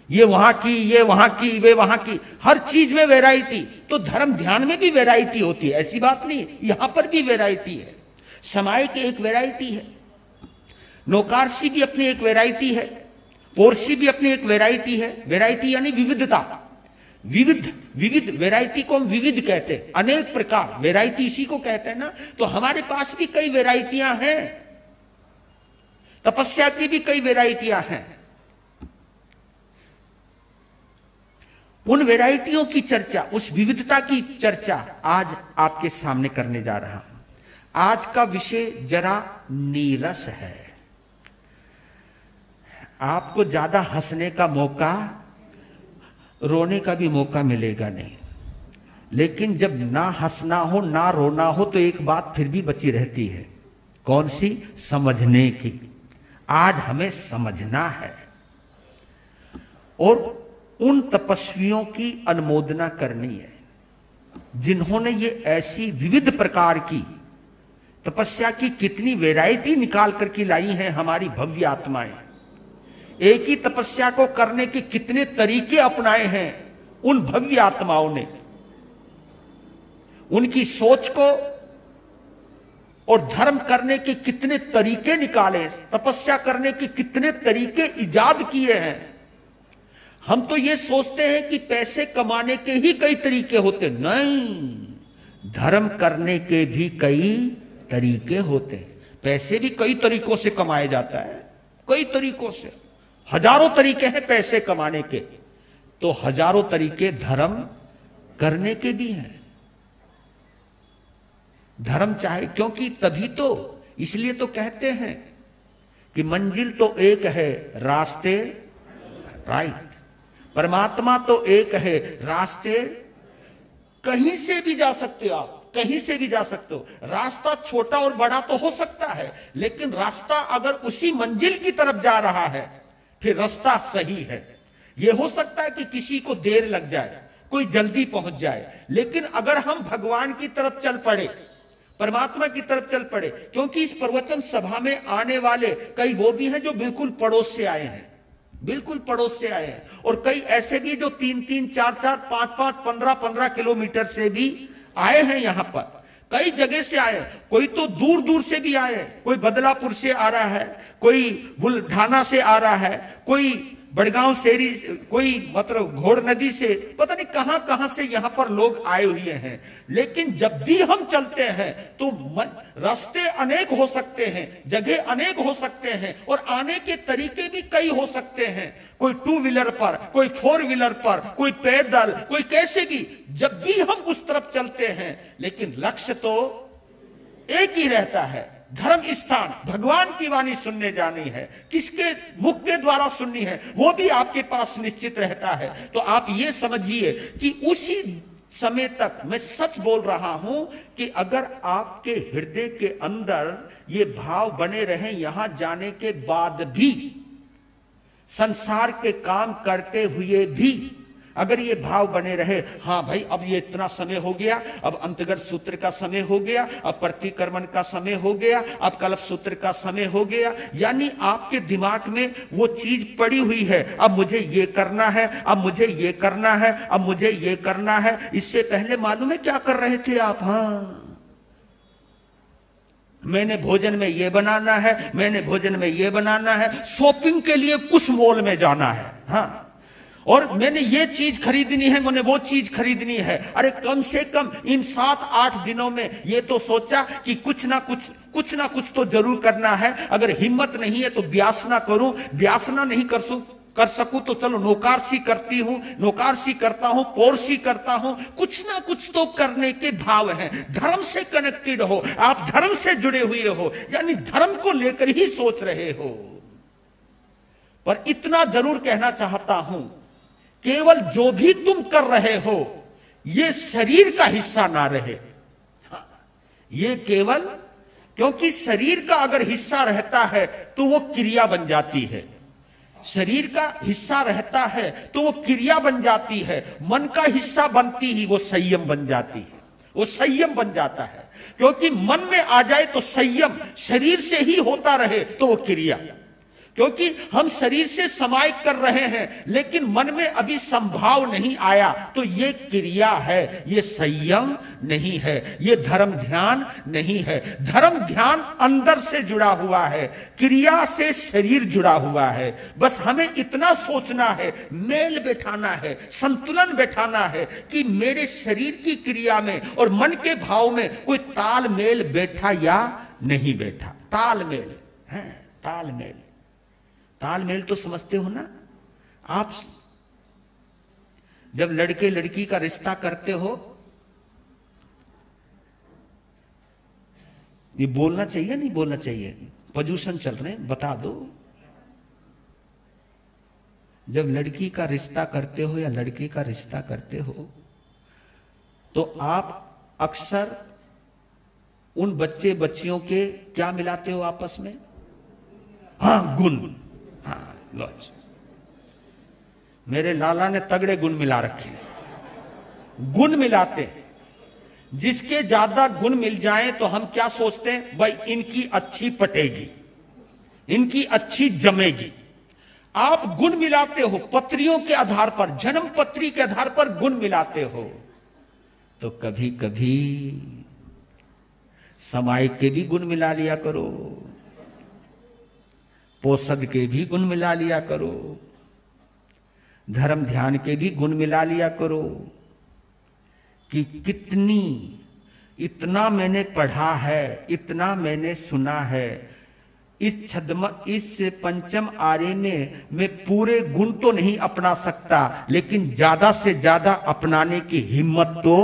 ये वहां की, ये वहां की, वे वहां की, हर चीज में वैरायटी। तो धर्म ध्यान में भी वैरायटी होती है, ऐसी बात नहीं, यहां पर भी वैरायटी है। समाय की एक वैरायटी है, नौकारसी भी अपनी एक वैरायटी है, पोरसी भी अपनी एक वैरायटी है। वैरायटी यानी विविधता, विविध वैरायटी को हम विविध कहते हैं, अनेक प्रकार, वैरायटी इसी को कहते हैं ना। तो हमारे पास भी कई वैरायटियां हैं, तपस्या की भी कई वैरायटियां हैं। उन वैरायटियों की चर्चा, उस विविधता की चर्चा आज आपके सामने करने जा रहा हूं। आज का विषय जरा नीरस है, आपको ज्यादा हंसने का मौका, रोने का भी मौका मिलेगा नहीं। लेकिन जब ना हंसना हो, ना रोना हो, तो एक बात फिर भी बची रहती है। कौन सी? समझने की। आज हमें समझना है और उन तपस्वियों की अनुमोदना करनी है जिन्होंने ये ऐसी विविध प्रकार की तपस्या की कितनी वैरायटी निकाल करके लाई हैं हमारी भव्य आत्माएं। एक ही तपस्या को करने के कितने तरीके अपनाए हैं उन भव्य आत्माओं ने। उनकी सोच को और धर्म करने के कितने तरीके निकाले, तपस्या करने के कितने तरीके इजाद किए हैं। हम तो ये सोचते हैं कि पैसे कमाने के ही कई तरीके होते, नहीं, धर्म करने के भी कई तरीके होते हैं। पैसे भी कई तरीकों से कमाया जाता है, कई तरीकों से, हजारों तरीके हैं पैसे कमाने के, तो हजारों तरीके धर्म करने के भी हैं। धर्म चाहे, क्योंकि तभी तो, इसलिए तो कहते हैं कि मंजिल तो एक है, रास्ते राइट, परमात्मा तो एक है, रास्ते कहीं से भी जा सकते हो आप, कहीं से भी जा सकते हो। रास्ता छोटा और बड़ा तो हो सकता है, लेकिन रास्ता अगर उसी मंजिल की तरफ जा रहा है फिर रास्ता सही है। यह हो सकता है कि किसी को देर लग जाए, कोई जल्दी पहुंच जाए, लेकिन अगर हम भगवान की तरफ चल पड़े, परमात्मा की तरफ चल पड़े, क्योंकि इस प्रवचन सभा में आने वाले कई वो भी हैं जो बिल्कुल पड़ोस से आए हैं, बिल्कुल पड़ोस से आए हैं, और कई ऐसे भी जो 3-3, 4-4, 5-5, 15-15 किलोमीटर से भी आए हैं। यहां पर कई जगह से आए, कोई तो दूर दूर से भी आए, कोई बदलापुर से आ रहा है, कोई बुल्ढाना से आ रहा है, कोई बड़गांव शेरी, कोई मतलब घोड़ नदी से, पता नहीं कहां कहां से यहां पर लोग आए हुए हैं। लेकिन जब भी हम चलते हैं तो रास्ते अनेक हो सकते हैं, जगह अनेक हो सकते हैं, और आने के तरीके भी कई हो सकते हैं। कोई 2 व्हीलर पर, कोई 4 व्हीलर पर, कोई पैदल, कोई कैसे भी, जब भी हम उस तरफ चलते हैं, लेकिन लक्ष्य तो एक ही रहता है। धर्म स्थान, भगवान की वाणी सुनने जानी है, किसके मुख के द्वारा सुननी है वो भी आपके पास निश्चित रहता है। तो आप ये समझिए कि उसी समय तक मैं सच बोल रहा हूं कि अगर आपके हृदय के अंदर ये भाव बने रहे, यहां जाने के बाद भी, संसार के काम करते हुए भी, अगर ये भाव बने रहे, हाँ भाई अब ये इतना समय हो गया, अब अंतर्गत सूत्र का समय हो गया, अब प्रतिक्रमण का समय हो गया, अब कल्प सूत्र का समय हो गया, यानी आपके दिमाग में वो चीज पड़ी हुई है, अब मुझे ये करना है, अब मुझे ये करना है, अब मुझे ये करना है। इससे पहले मालूम है क्या कर रहे थे आप? हाँ, मैंने भोजन में ये बनाना है, मैंने भोजन में ये बनाना है, शॉपिंग के लिए कुछ मॉल में जाना है, हाँ, और मैंने ये चीज खरीदनी है, मैंने वो चीज खरीदनी है। अरे कम से कम इन 7-8 दिनों में ये तो सोचा कि कुछ ना कुछ तो जरूर करना है। अगर हिम्मत नहीं है तो व्यासना करूं, व्यासना नहीं कर सकूं तो चलो नौकारसी करती हूं, नौकारसी करता हूं, पौरसी करता हूं, कुछ ना कुछ तो करने के भाव हैं। धर्म से कनेक्टेड हो आप, धर्म से जुड़े हुए हो, यानी धर्म को लेकर ही सोच रहे हो। पर इतना जरूर कहना चाहता हूं, केवल जो भी तुम कर रहे हो ये शरीर का हिस्सा ना रहे। ये केवल, क्योंकि शरीर का अगर हिस्सा रहता है तो वो क्रिया बन जाती है, शरीर का हिस्सा रहता है तो वो क्रिया बन जाती है, मन का हिस्सा बनती ही वो संयम बन जाती है, वो संयम बन जाता है। क्योंकि मन में आ जाए तो संयम, शरीर से ही होता रहे तो वो क्रिया। क्योंकि हम शरीर से समाय कर रहे हैं लेकिन मन में अभी संभाव नहीं आया, तो ये क्रिया है, ये संयम नहीं है, ये धर्म ध्यान नहीं है। धर्म ध्यान अंदर से जुड़ा हुआ है, क्रिया से शरीर जुड़ा हुआ है। बस हमें इतना सोचना है, मेल बैठाना है, संतुलन बैठाना है कि मेरे शरीर की क्रिया में और मन के भाव में कोई तालमेल बैठा या नहीं बैठा। तालमेल है, तालमेल, तालमेल तो समझते हो ना आप? जब लड़के लड़की का रिश्ता करते हो, ये बोलना चाहिए नहीं बोलना चाहिए, प्रदूषण चल रहे हैं, बता दो। जब लड़की का रिश्ता करते हो या लड़के का रिश्ता करते हो तो आप अक्सर उन बच्चे बच्चियों के क्या मिलाते हो आपस में? हाँ, गुण। हाँ, लॉज, मेरे लाला ने तगड़े गुण मिला रखे, गुण मिलाते। जिसके ज्यादा गुण मिल जाए तो हम क्या सोचते हैं, भाई इनकी अच्छी पटेगी, इनकी अच्छी जमेगी। आप गुण मिलाते हो पत्रियों के आधार पर, जन्म पत्री के आधार पर गुण मिलाते हो। तो कभी कभी समाय के भी गुण मिला लिया करो, पोषद के भी गुण मिला लिया करो, धर्म ध्यान के भी गुण मिला लिया करो। कि कितनी, इतना मैंने पढ़ा है, इतना मैंने सुना है, इस पंचम आर्य में मैं पूरे गुण तो नहीं अपना सकता लेकिन ज्यादा से ज्यादा अपनाने की हिम्मत तो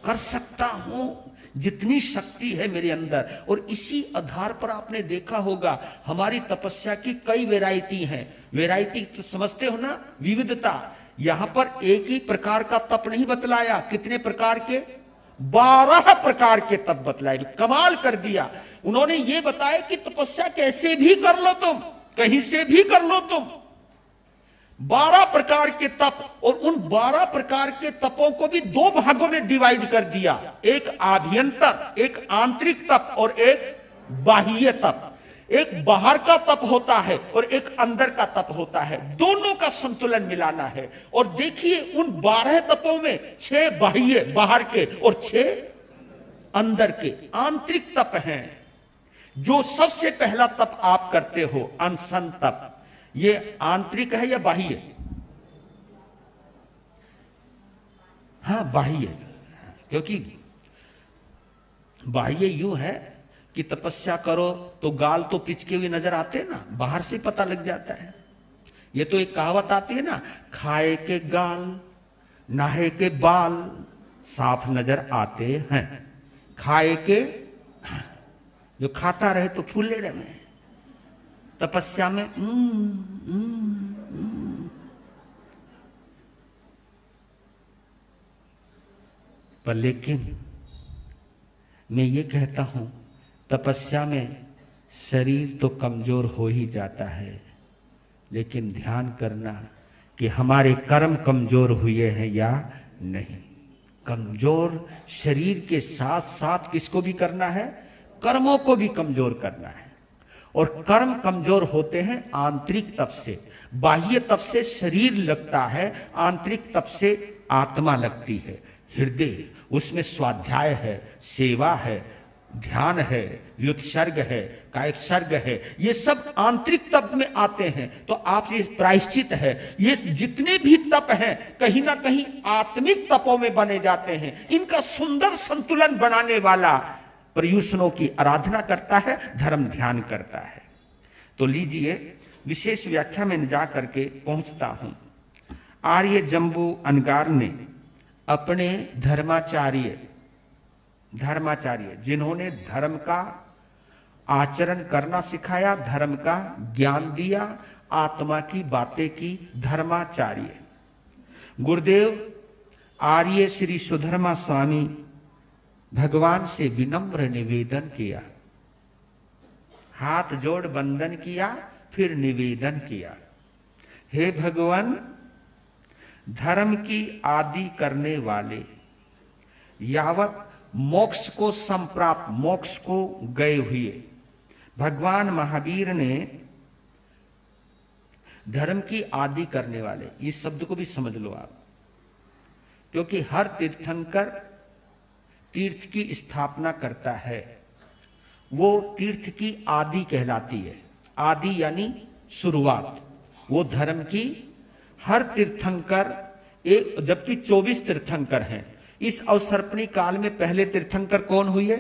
कर सकता हूं, जितनी शक्ति है मेरे अंदर। और इसी आधार पर आपने देखा होगा हमारी तपस्या की कई वैरायटी हैं। वैरायटी तो समझते हो ना, विविधता। यहां पर एक ही प्रकार का तप नहीं बतलाया, कितने प्रकार के? 12 प्रकार के तप बतलाए। कमाल कर दिया उन्होंने, ये बताया कि तपस्या कैसे भी कर लो तुम, कहीं से भी कर लो तुम। 12 प्रकार के तप, और उन 12 प्रकार के तपों को भी 2 भागों में डिवाइड कर दिया, एक आभ्यंतर, एक आंतरिक तप और एक बाह्य तप। एक बाहर का तप होता है और एक अंदर का तप होता है, दोनों का संतुलन मिलाना है। और देखिए उन 12 तपों में 6 बाह्य बाहर के और 6 अंदर के आंतरिक तप हैं। जो सबसे पहला तप आप करते हो अनशन तप, ये आंतरिक है या बाह्य? हाँ, बाह्य। क्योंकि बाह्य यूं है कि तपस्या करो तो गाल तो पिचके हुए नजर आते हैं ना, बाहर से पता लग जाता है। ये तो एक कहावत आती है ना, खाए के गाल नहाए के बाल साफ नजर आते हैं। खाए के, जो खाता रहे तो फूले रहे, तपस्या में पर लेकिन मैं ये कहता हूं तपस्या में शरीर तो कमजोर हो ही जाता है, लेकिन ध्यान करना कि हमारे कर्म कमजोर हुए हैं या नहीं। कमजोर शरीर के साथ साथ किसको भी करना है? कर्मों को भी कमजोर करना है। और कर्म कमजोर होते हैं आंतरिक तप से। बाह्य तप से शरीर लगता है, आंतरिक तप से आत्मा लगती है। हृदय, उसमें स्वाध्याय है, सेवा है, ध्यान है, व्युत्सर्ग है, कायसर्ग है, ये सब आंतरिक तप में आते हैं। तो आप ये प्रायश्चित है, ये जितने भी तप हैं कहीं ना कहीं आत्मिक तपों में बने जाते हैं। इनका सुंदर संतुलन बनाने वाला पर्युषणों की आराधना करता है, धर्म ध्यान करता है। तो लीजिए, विशेष व्याख्या में जा करके पहुंचता हूं। आर्य जंबू अनगार ने अपने धर्माचार्य जिन्होंने धर्म का आचरण करना सिखाया, धर्म का ज्ञान दिया, आत्मा की बातें की, धर्माचार्य गुरुदेव आर्य श्री सुधर्मा स्वामी भगवान से विनम्र निवेदन किया, हाथ जोड़ वंदन किया, फिर निवेदन किया, हे भगवान, धर्म की आदि करने वाले यावत मोक्ष को संप्राप्त, मोक्ष को गए हुए भगवान महावीर ने धर्म की आदि करने वाले, इस शब्द को भी समझ लो आप, क्योंकि हर तीर्थंकर तीर्थ की स्थापना करता है, वो तीर्थ की आदि कहलाती है। आदि यानी शुरुआत, वो धर्म की हर तीर्थंकर एक, जबकि 24 तीर्थंकर हैं। इस अवसर्पणी काल में पहले तीर्थंकर कौन हुए?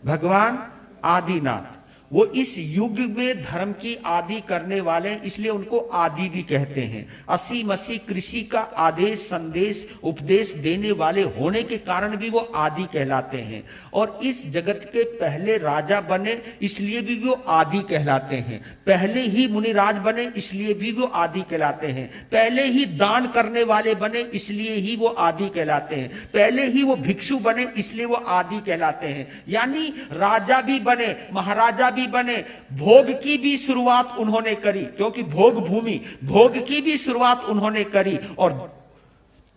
भगवान आदिनाथ। वो इस युग में धर्म की आदि करने वाले, इसलिए उनको आदि भी कहते हैं। असी मसी कृषि का आदेश संदेश उपदेश देने वाले होने के कारण भी वो आदि कहलाते हैं। और इस जगत के पहले राजा बने, इसलिए भी वो आदि कहलाते हैं। पहले ही मुनिराज बने, इसलिए भी वो आदि कहलाते हैं। पहले ही दान करने वाले बने, इसलिए ही वो आदि कहलाते हैं। पहले ही वो भिक्षु बने, इसलिए वो आदि कहलाते हैं। यानी राजा भी बने, महाराजा भी बने, भोग की भी शुरुआत उन्होंने करी, क्योंकि भोग भूमि, भोग की भी शुरुआत उन्होंने करी, और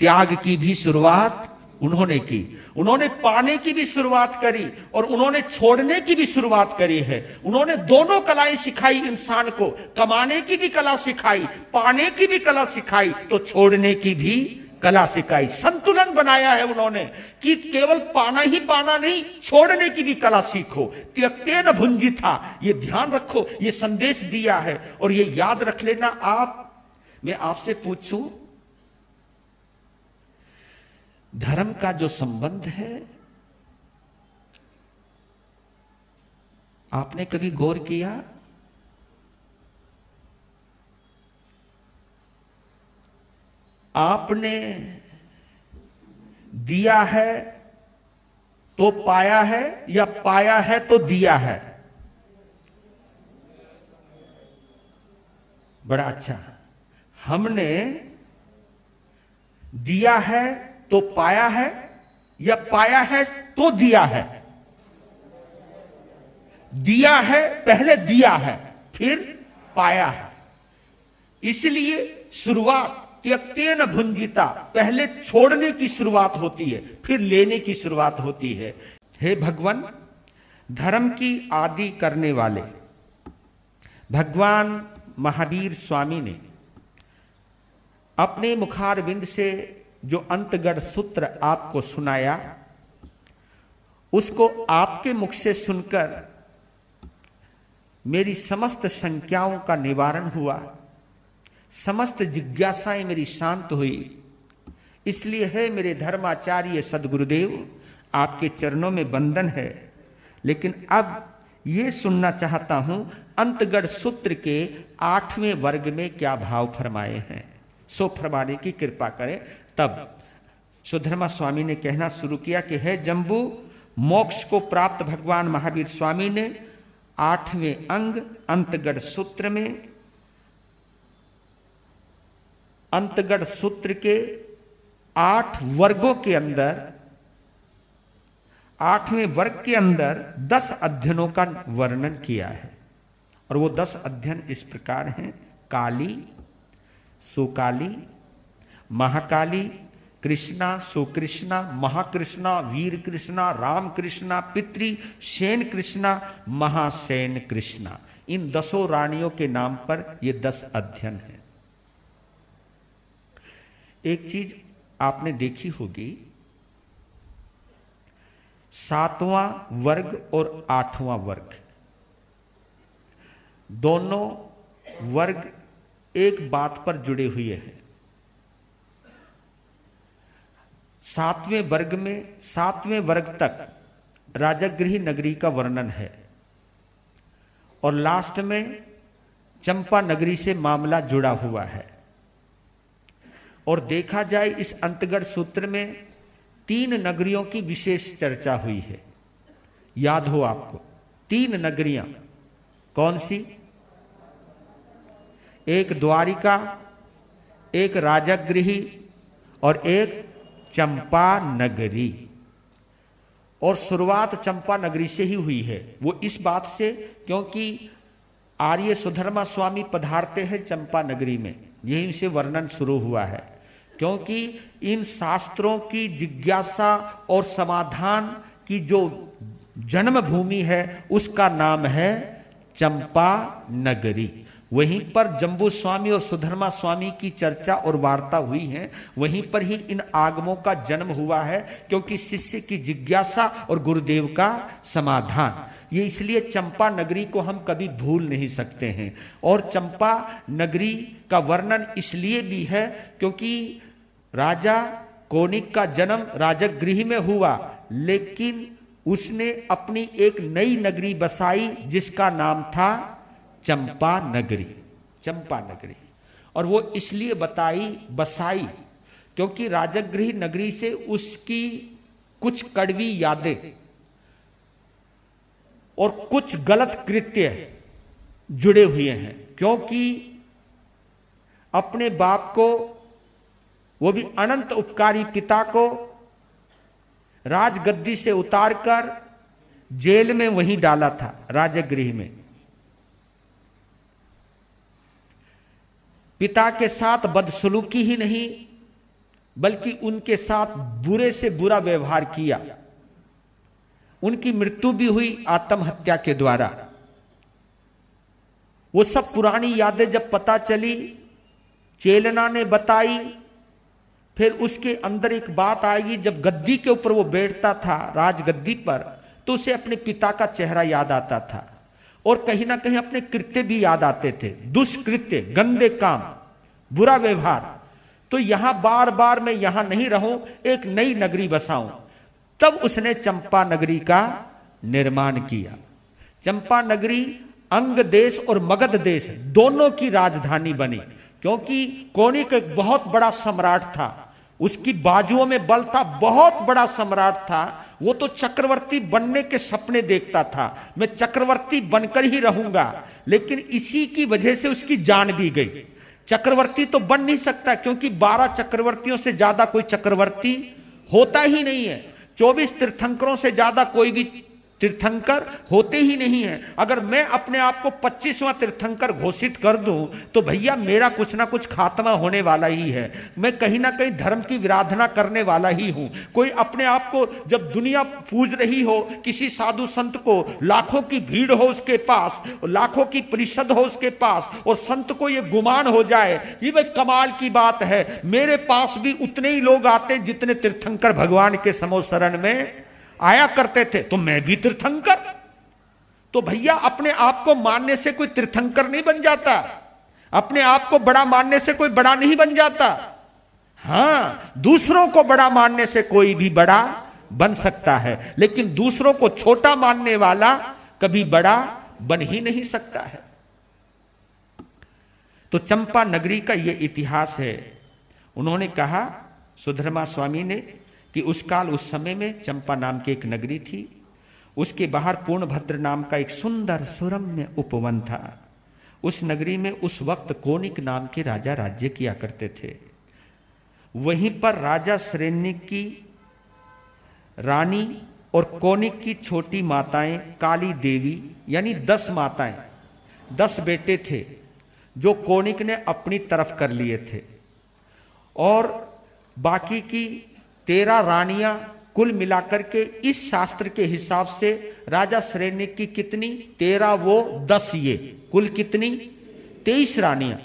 त्याग की भी शुरुआत उन्होंने की। उन्होंने पाने की भी शुरुआत करी और उन्होंने छोड़ने की भी शुरुआत करी है। उन्होंने दोनों कलाएं सिखाई इंसान को, कमाने की भी कला सिखाई, पाने की भी कला सिखाई, तो छोड़ने की भी कला सिखाई। संतुलन बनाया है उन्होंने कि केवल पाना ही पाना नहीं, छोड़ने की भी कला सीखो। त्यक्तेन भुंजिता, ये ध्यान रखो, ये संदेश दिया है। और ये याद रख लेना आप, मैं आपसे पूछूं, धर्म का जो संबंध है, आपने कभी गौर किया? आपने दिया है तो पाया है, या पाया है तो दिया है? बड़ा अच्छा। हमने दिया है तो पाया है, या पाया है तो दिया है? दिया है, पहले दिया है, फिर पाया है। इसलिए शुरुआत त्यक्तेन भुंजिता, पहले छोड़ने की शुरुआत होती है, फिर लेने की शुरुआत होती है। हे भगवान, धर्म की आदि करने वाले भगवान महावीर स्वामी ने अपने मुखारविंद से जो अंतगढ़ सूत्र आपको सुनाया, उसको आपके मुख से सुनकर मेरी समस्त शंकाओं का निवारण हुआ, समस्त जिज्ञासाएं मेरी शांत हुई। इसलिए है मेरे धर्माचार्य सदगुरुदेव, आपके चरणों में वंदन है। लेकिन अब ये सुनना चाहता हूं, अंतगढ़ सूत्र के 8वें वर्ग में क्या भाव फरमाए हैं, सो फरमाने की कृपा करें। तब सुधर्मा स्वामी ने कहना शुरू किया कि है जंबू, मोक्ष को प्राप्त भगवान महावीर स्वामी ने 8वें अंग अंतगढ़ सूत्र में, अंतगढ़ सूत्र के 8 वर्गों के अंदर, 8वें वर्ग के अंदर 10 अध्ययनों का वर्णन किया है। और वो 10 अध्ययन इस प्रकार हैं: काली, सुकाली, महाकाली, कृष्णा, सुकृष्णा, महाकृष्णा, वीर कृष्णा, राम कृष्णा, पितृ सेन कृष्णा, महासेन कृष्णा, इन 10 रानियों के नाम पर ये 10 अध्ययन है। एक चीज आपने देखी होगी, 7वां वर्ग और 8वां वर्ग, दोनों वर्ग एक बात पर जुड़े हुए हैं। 7वें वर्ग में 7वें वर्ग तक राजगृह नगरी का वर्णन है और लास्ट में चंपा नगरी से मामला जुड़ा हुआ है। और देखा जाए इस अंतगढ़ सूत्र में 3 नगरियों की विशेष चर्चा हुई है। याद हो आपको 3 नगरियां कौन सी? एक द्वारिका, एक राजगृही और एक चंपा नगरी। और शुरुआत चंपा नगरी से ही हुई है। वो इस बात से क्योंकि आर्य सुधर्मा स्वामी पधारते हैं चंपा नगरी में, यहीं से वर्णन शुरू हुआ है। क्योंकि इन शास्त्रों की जिज्ञासा और समाधान की जो जन्मभूमि है उसका नाम है चंपा नगरी। वहीं पर जम्बू स्वामी और सुधर्मा स्वामी की चर्चा और वार्ता हुई है, वहीं पर ही इन आगमों का जन्म हुआ है। क्योंकि शिष्य की जिज्ञासा और गुरुदेव का समाधान, ये इसलिए चंपा नगरी को हम कभी भूल नहीं सकते हैं। और चंपा नगरी का वर्णन इसलिए भी है क्योंकि राजा कोनिक का जन्म राजगृह में हुआ, लेकिन उसने अपनी एक नई नगरी बसाई जिसका नाम था चंपा नगरी। चंपा नगरी, और वो इसलिए बसाई क्योंकि राजगृह नगरी से उसकी कुछ कड़वी यादें और कुछ गलत कृत्य जुड़े हुए हैं। क्योंकि अपने बाप को, वो भी अनंत उपकारी पिता को, राजगद्दी से उतारकर जेल में वहीं डाला था, राजगृह में। पिता के साथ बदसलूकी ही नहीं बल्कि उनके साथ बुरे से बुरा व्यवहार किया। उनकी मृत्यु भी हुई आत्महत्या के द्वारा। वो सब पुरानी यादें जब पता चली, चेलना ने बताई, फिर उसके अंदर एक बात आई, जब गद्दी के ऊपर वो बैठता था राजगद्दी पर, तो उसे अपने पिता का चेहरा याद आता था और कहीं ना कहीं अपने कृत्य भी याद आते थे, दुष्कृत्य, गंदे काम, बुरा व्यवहार। तो यहां बार बार मैं यहां नहीं रहूं, एक नई नगरी बसाऊं। तब उसने चंपा नगरी का निर्माण किया। चंपा नगरी अंग देश और मगध देश दोनों की राजधानी बनी। क्योंकि कोनिक एक बहुत बड़ा सम्राट था, उसकी बाजुओं में बल था, बहुत बड़ा सम्राट था। वो तो चक्रवर्ती बनने के सपने देखता था, मैं चक्रवर्ती बनकर ही रहूंगा। लेकिन इसी की वजह से उसकी जान भी गई। चक्रवर्ती तो बन नहीं सकता क्योंकि 12 चक्रवर्तियों से ज्यादा कोई चक्रवर्ती होता ही नहीं है। 24 तीर्थंकरों से ज्यादा कोई भी तीर्थंकर होते ही नहीं है। अगर मैं अपने आप को 25वां तीर्थंकर घोषित कर दूं तो भैया मेरा कुछ ना कुछ खात्मा होने वाला ही है। मैं कहीं ना कहीं धर्म की विराधना करने वाला ही हूं। कोई अपने आप को, जब दुनिया पूज रही हो किसी साधु संत को, लाखों की भीड़ हो उसके पास, लाखों की परिषद हो उसके पास, और संत को ये गुमान हो जाए ये भाई कमाल की बात है, मेरे पास भी उतने ही लोग आते जितने तीर्थंकर भगवान के समो शरण में आया करते थे, तो मैं भी तीर्थंकर। तो भैया अपने आप को मानने से कोई तीर्थंकर नहीं बन जाता, अपने आप को बड़ा मानने से कोई बड़ा नहीं बन जाता। हां, दूसरों को बड़ा मानने से कोई भी बड़ा बन सकता है, लेकिन दूसरों को छोटा मानने वाला कभी बड़ा बन ही नहीं सकता है। तो चंपा नगरी का यह इतिहास है। उन्होंने कहा, सुधर्मा स्वामी ने, कि उस काल उस समय में चंपा नाम की एक नगरी थी, उसके बाहर पूर्णभद्र नाम का एक सुंदर सुरम्य उपवन था। उस नगरी में उस वक्त कोनिक नाम के राजा राज्य किया करते थे। वहीं पर राजा श्रेणिक की रानी और कोनिक की छोटी माताएं काली देवी, यानी 10 माताएं, 10 बेटे थे। जो कोनिक ने अपनी तरफ कर लिए थे, और बाकी की 13 रानियां कुल मिलाकर के इस शास्त्र के हिसाब से राजा शरण्यक की कितनी, 13 वो 10 ये कुल कितनी 23 रानियां।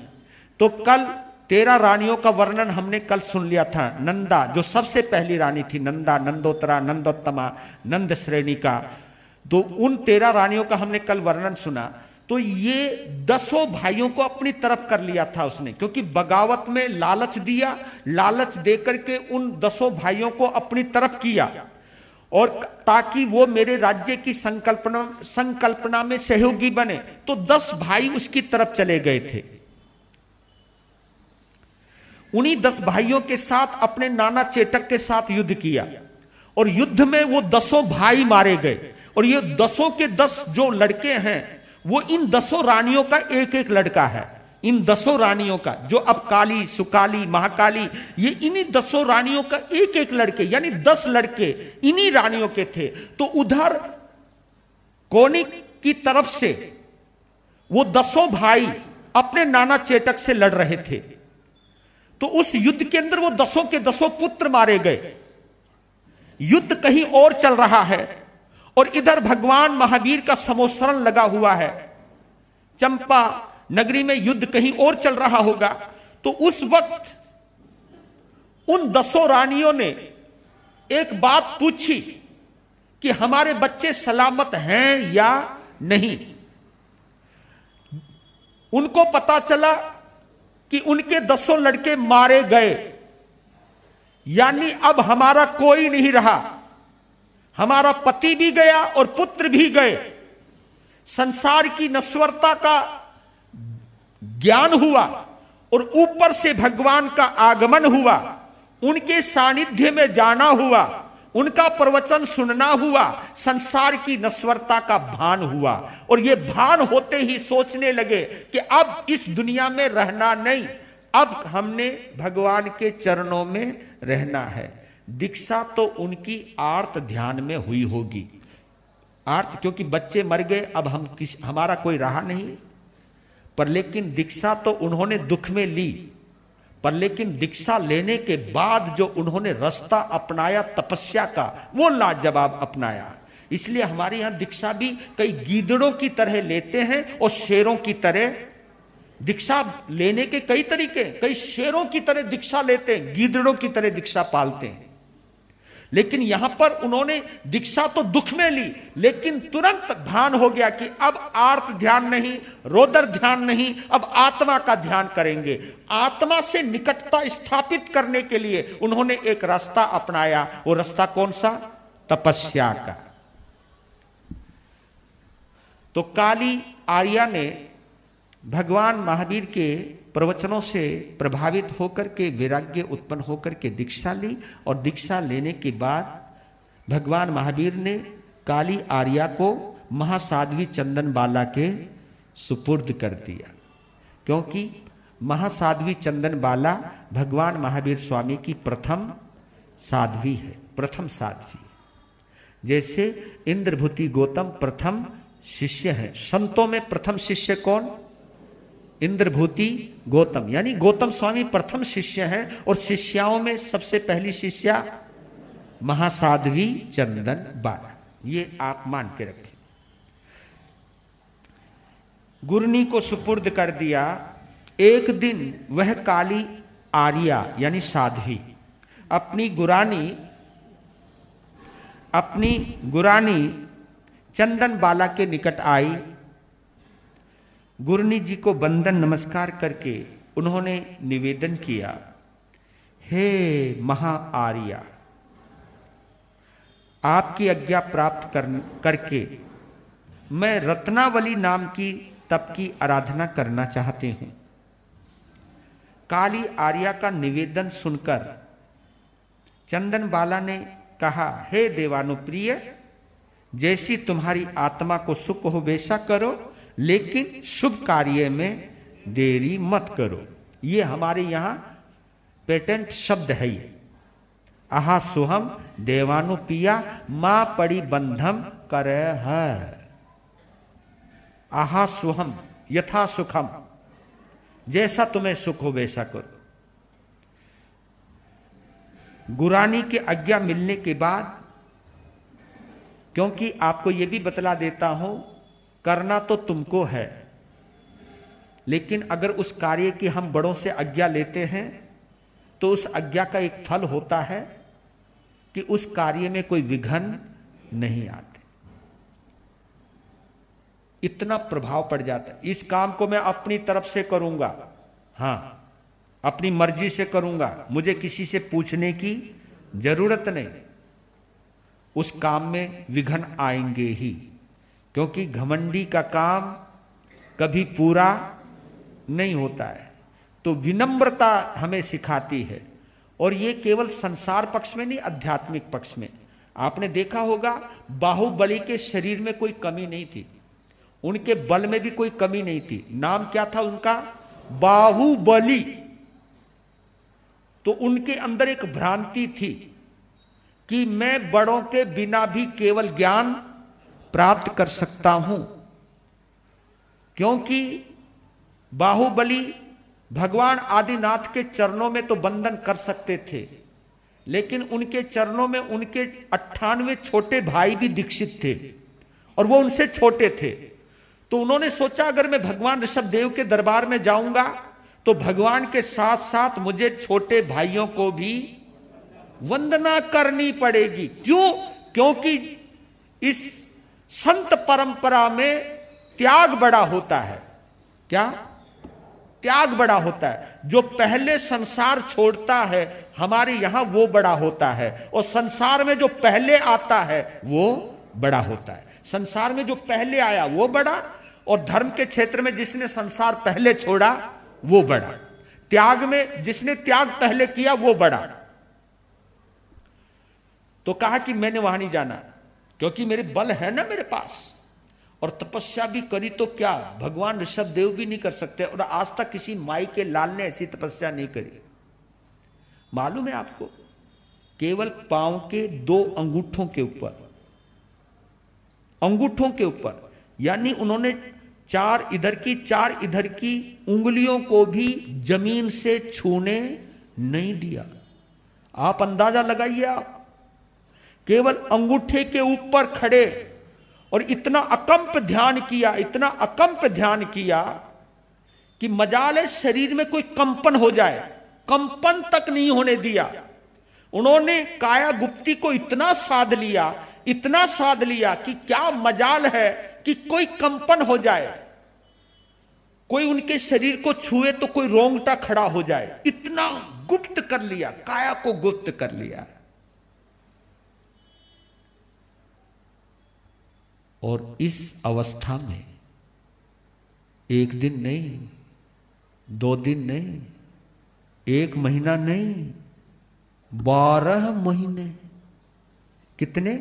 तो कल 13 रानियों का वर्णन हमने कल सुन लिया था। नंदा जो सबसे पहली रानी थी, नंदा, नंदोत्तरा, नंदोत्तमा, नंद श्रेणी का, तो उन 13 रानियों का हमने कल वर्णन सुना। तो ये 10 भाइयों को अपनी तरफ कर लिया था उसने, क्योंकि बगावत में लालच दिया, लालच देकर के उन 10 भाइयों को अपनी तरफ किया, और ताकि वो मेरे राज्य की संकल्पना में सहयोगी बने। तो 10 भाई उसकी तरफ चले गए थे। उन्हीं 10 भाइयों के साथ अपने नाना चेटक के साथ युद्ध किया, और युद्ध में वो 10 भाई मारे गए। और ये 10 के 10 जो लड़के हैं, वो इन 10 रानियों का एक एक लड़का है। इन 10 रानियों का, जो अब काली, सुकाली, महाकाली, ये इन्हीं 10 रानियों का एक एक लड़के, यानी 10 लड़के इन्हीं रानियों के थे। तो उधर कोनिक की तरफ से वो 10 भाई अपने नाना चेटक से लड़ रहे थे। तो उस युद्ध के अंदर वो 10 के 10 पुत्र मारे गए। युद्ध कहीं और चल रहा है, और इधर भगवान महावीर का समोसरण लगा हुआ है। चंपा नगरी में युद्ध कहीं और चल रहा होगा। तो उस वक्त उन 10 रानियों ने एक बात पूछी कि हमारे बच्चे सलामत हैं या नहीं। उनको पता चला कि उनके 10 लड़के मारे गए, यानी अब हमारा कोई नहीं रहा, हमारा पति भी गया और पुत्र भी गए। संसार की नश्वरता का ज्ञान हुआ, और ऊपर से भगवान का आगमन हुआ, उनके सानिध्य में जाना हुआ, उनका प्रवचन सुनना हुआ, संसार की नश्वरता का भान हुआ। और ये भान होते ही सोचने लगे कि अब इस दुनिया में रहना नहीं, अब हमने भगवान के चरणों में रहना है। दीक्षा तो उनकी आर्त ध्यान में हुई होगी। आर्त, क्योंकि बच्चे मर गए, अब हमारा कोई रहा नहीं। पर लेकिन दीक्षा तो उन्होंने दुख में ली, पर लेकिन दीक्षा लेने के बाद जो उन्होंने रास्ता अपनाया तपस्या का, वो लाजवाब अपनाया। इसलिए हमारे यहां दीक्षा भी कई गीदड़ों की तरह लेते हैं और शेरों की तरह। दीक्षा लेने के कई तरीके, कई शेरों की तरह दीक्षा लेते हैं, गीदड़ों की तरह दीक्षा पालते हैं। लेकिन यहां पर उन्होंने दीक्षा तो दुख में ली, लेकिन तुरंत भान हो गया कि अब आर्त ध्यान नहीं, रोदर ध्यान नहीं, अब आत्मा का ध्यान करेंगे। आत्मा से निकटता स्थापित करने के लिए उन्होंने एक रास्ता अपनाया। वो रास्ता कौन सा? तपस्या का। तो काली आर्या ने भगवान महावीर के प्रवचनों से प्रभावित होकर के, वैराग्य उत्पन्न होकर के दीक्षा ली, और दीक्षा लेने के बाद भगवान महावीर ने काली आर्या को महासाध्वी चंदन बाला के सुपुर्द कर दिया। क्योंकि महासाध्वी चंदन बाला भगवान महावीर स्वामी की प्रथम साध्वी है, प्रथम साध्वी। जैसे इंद्रभूति गौतम प्रथम शिष्य है। संतों में प्रथम शिष्य कौन? इंद्रभूति गौतम, यानी गौतम स्वामी प्रथम शिष्य हैं। और शिष्याओं में सबसे पहली शिष्या महासाध्वी चंदन बाला। ये आप मान के रखें। गुरनी को सुपुर्द कर दिया। एक दिन वह काली आर्या यानी साध्वी अपनी गुरानी चंदन बाला के निकट आई। गुरनी जी को बंदन नमस्कार करके उन्होंने निवेदन किया, हे महा आर्या, आपकी आज्ञा प्राप्त करके मैं रत्नावली नाम की तप की आराधना करना चाहती हूं। काली आर्या का निवेदन सुनकर चंदन बाला ने कहा, हे देवानुप्रिय, जैसी तुम्हारी आत्मा को सुख हो वैसा करो, लेकिन शुभ कार्य में देरी मत करो। ये हमारे यहां पेटेंट शब्द है। ये आहा सुहम देवानुपिया मां पड़ी बंधम करे है। आहा सुहम यथा सुखम, जैसा तुम्हें सुख हो वैसा करो। गुरानी की आज्ञा मिलने के बाद, क्योंकि आपको यह भी बतला देता हूं, करना तो तुमको है, लेकिन अगर उस कार्य की हम बड़ों से आज्ञा लेते हैं तो उस आज्ञा का एक फल होता है कि उस कार्य में कोई विघ्न नहीं आते। इतना प्रभाव पड़ जाता है। इस काम को मैं अपनी तरफ से करूंगा, हां, अपनी मर्जी से करूंगा, मुझे किसी से पूछने की जरूरत नहीं, उस काम में विघ्न आएंगे ही, क्योंकि घमंडी का काम कभी पूरा नहीं होता है। तो विनम्रता हमें सिखाती है, और ये केवल संसार पक्ष में नहीं, आध्यात्मिक पक्ष में। आपने देखा होगा बाहुबली के शरीर में कोई कमी नहीं थी, उनके बल में भी कोई कमी नहीं थी। नाम क्या था उनका? बाहुबली। तो उनके अंदर एक भ्रांति थी कि मैं बड़ों के बिना भी केवल ज्ञान प्राप्त कर सकता हूं, क्योंकि बाहुबली भगवान आदिनाथ के चरणों में तो बंधन कर सकते थे, लेकिन उनके चरणों में उनके 98 छोटे भाई भी दीक्षित थे और वो उनसे छोटे थे। तो उन्होंने सोचा अगर मैं भगवान ऋषभदेव के दरबार में जाऊंगा तो भगवान के साथ साथ मुझे छोटे भाइयों को भी वंदना करनी पड़ेगी। क्यों? क्योंकि इस संत परंपरा में त्याग बड़ा होता है। क्या? त्याग बड़ा होता है। जो पहले संसार छोड़ता है हमारे यहां वो बड़ा होता है, और संसार में जो पहले आता है वो बड़ा होता है। संसार में जो पहले आया वो बड़ा, और धर्म के क्षेत्र में जिसने संसार पहले छोड़ा वो बड़ा। त्याग में जिसने त्याग पहले किया वो बड़ा। तो कहा कि मैंने वहां नहीं जाना, क्योंकि मेरे बल है ना मेरे पास, और तपस्या भी करी तो क्या, भगवान ऋषभदेव भी नहीं कर सकते, और आज तक किसी माई के लाल ने ऐसी तपस्या नहीं करी। मालूम है आपको, केवल पांव के 2 अंगूठों के ऊपर, यानी उन्होंने 4 इधर की 4 इधर की उंगलियों को भी जमीन से छूने नहीं दिया। आप अंदाजा लगाइए, आप केवल अंगूठे के ऊपर खड़े और इतना अकंप ध्यान किया, इतना अकंप ध्यान किया कि मजाल है शरीर में कोई कंपन हो जाए, कंपन तक नहीं होने दिया। उन्होंने काया गुप्ती को इतना साध लिया कि क्या मजाल है कि कोई कंपन हो जाए, कोई उनके शरीर को छुए तो कोई रोंगटा खड़ा हो जाए। इतना गुप्त कर लिया, काया को गुप्त कर लिया। और इस अवस्था में 1 दिन नहीं, 2 दिन नहीं, 1 महीना नहीं, 12 महीने। कितने?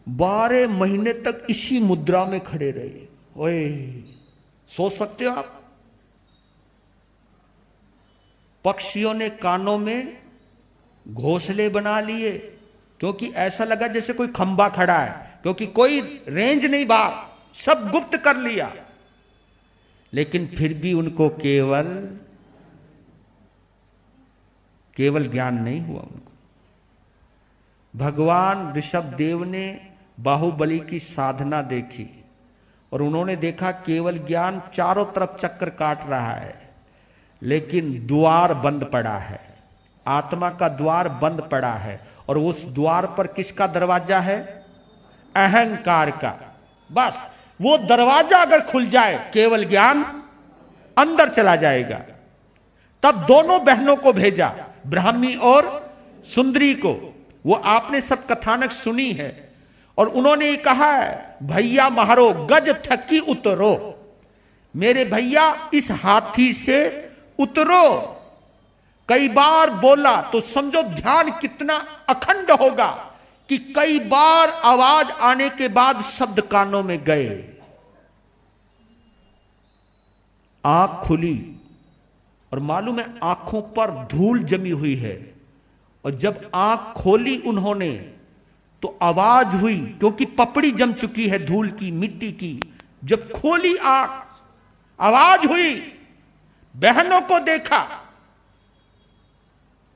12 महीने तक इसी मुद्रा में खड़े रहे। ओए, सोच सकते हो आप? पक्षियों ने कानों में घोंसले बना लिए, क्योंकि ऐसा लगा जैसे कोई खंबा खड़ा है, क्योंकि कोई रेंज नहीं बाहर, सब गुप्त कर लिया। लेकिन फिर भी उनको केवल ज्ञान नहीं हुआ। उनको भगवान ऋषभदेव ने बाहुबली की साधना देखी, और उन्होंने देखा केवल ज्ञान चारों तरफ चक्कर काट रहा है, लेकिन द्वार बंद पड़ा है, आत्मा का द्वार बंद पड़ा है। और उस द्वार पर किसका दरवाजा है? अहंकार का। बस वो दरवाजा अगर खुल जाए केवल ज्ञान अंदर चला जाएगा। तब दोनों बहनों को भेजा, ब्राह्मी और सुंदरी को। वो आपने सब कथानक सुनी है, और उन्होंने कहा है, भैया मारो गज थकी उतरो, मेरे भैया इस हाथी से उतरो। कई बार बोला तो समझो ध्यान कितना अखंड होगा कि कई बार आवाज आने के बाद शब्द कानों में गए। आंख खुली और मालूम है आंखों पर धूल जमी हुई है, और जब आंख खोली उन्होंने तो आवाज हुई, क्योंकि पपड़ी जम चुकी है धूल की, मिट्टी की। जब खोली आंख, आवाज हुई, बहनों को देखा,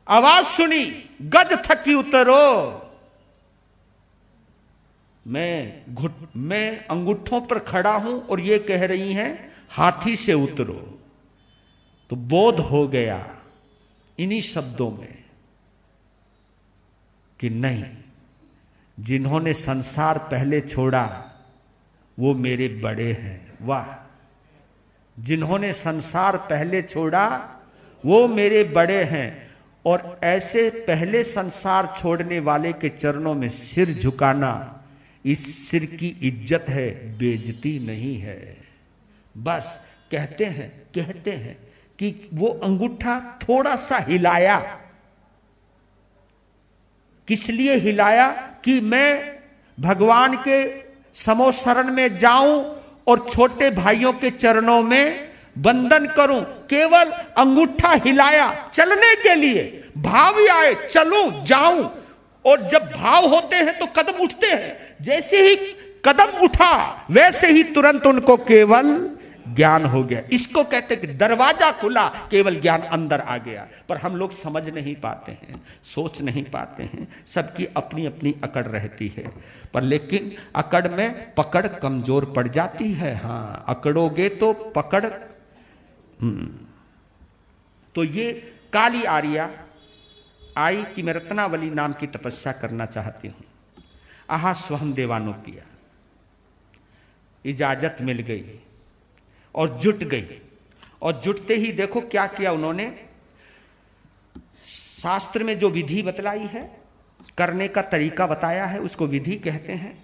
आवाज सुनी, गज थकी उतरो। मैं अंगूठों पर खड़ा हूं और ये कह रही हैं हाथी से उतरो। तो बोध हो गया इन्हीं शब्दों में कि नहीं, जिन्होंने संसार पहले छोड़ा वो मेरे बड़े हैं। वाह, जिन्होंने संसार पहले छोड़ा वो मेरे बड़े हैं। और ऐसे पहले संसार छोड़ने वाले के चरणों में सिर झुकाना इस सिर की इज्जत है, बेइज्जती नहीं है। बस कहते हैं कि वो अंगूठा थोड़ा सा हिलाया। किस लिए हिलाया? कि मैं भगवान के समोशरण में जाऊं और छोटे भाइयों के चरणों में वंदन करूं। केवल अंगूठा हिलाया चलने के लिए, भाव आए चलूं जाऊं। और जब भाव होते हैं तो कदम उठते हैं। जैसे ही कदम उठा वैसे ही तुरंत उनको केवल ज्ञान हो गया। इसको कहते कि दरवाजा खुला, केवल ज्ञान अंदर आ गया। पर हम लोग समझ नहीं पाते हैं, सोच नहीं पाते हैं। सबकी अपनी अपनी अकड़ रहती है, पर लेकिन अकड़ में पकड़ कमजोर पड़ जाती है। हाँ, अकड़ोगे तो पकड़। तो ये काली आर्या आई कि मैं रत्नावली नाम की तपस्या करना चाहती हूं। आहा स्वहम देवानो किया, इजाजत मिल गई और जुट गई। और जुटते ही देखो क्या किया उन्होंने। शास्त्र में जो विधि बतलाई है, करने का तरीका बताया है, उसको विधि कहते हैं।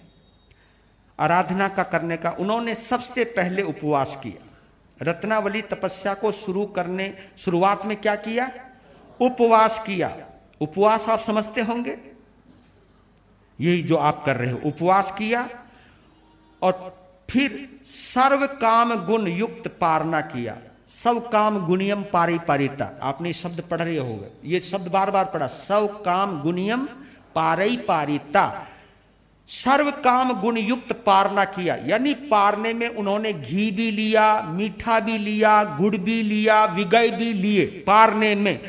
आराधना का करने का उन्होंने सबसे पहले उपवास किया। रत्नावली तपस्या को शुरुआत में क्या किया? उपवास किया। उपवास आप समझते होंगे, यही जो आप कर रहे हो। उपवास किया और फिर सर्व काम गुण युक्त पारना किया। सब काम गुणियम पारिपारिता, आपने शब्द पढ़ रहे होंगे, ये शब्द बार बार पढ़ा। सब काम गुणियम पारिपारिता, सर्व काम गुण युक्त पारना किया। यानी पारने में उन्होंने घी भी लिया, मीठा भी लिया, गुड़ भी लिया, विगय भी लिए। पारने में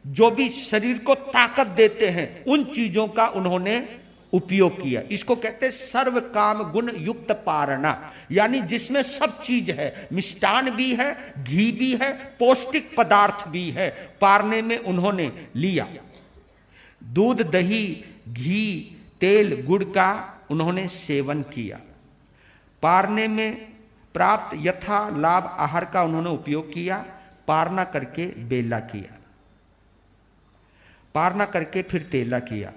जो भी शरीर को ताकत देते हैं उन चीजों का उन्होंने उपयोग किया। इसको कहते हैं सर्व काम गुण युक्त पारणा। यानी जिसमें सब चीज है, मिष्टान भी है, घी भी है, पौष्टिक पदार्थ भी है, पारने में उन्होंने लिया। दूध, दही, घी, तेल, गुड़ का उन्होंने सेवन किया। पारने में प्राप्त यथा लाभ आहार का उन्होंने उपयोग किया। पारना करके बेला किया, पारना करके फिर तेला किया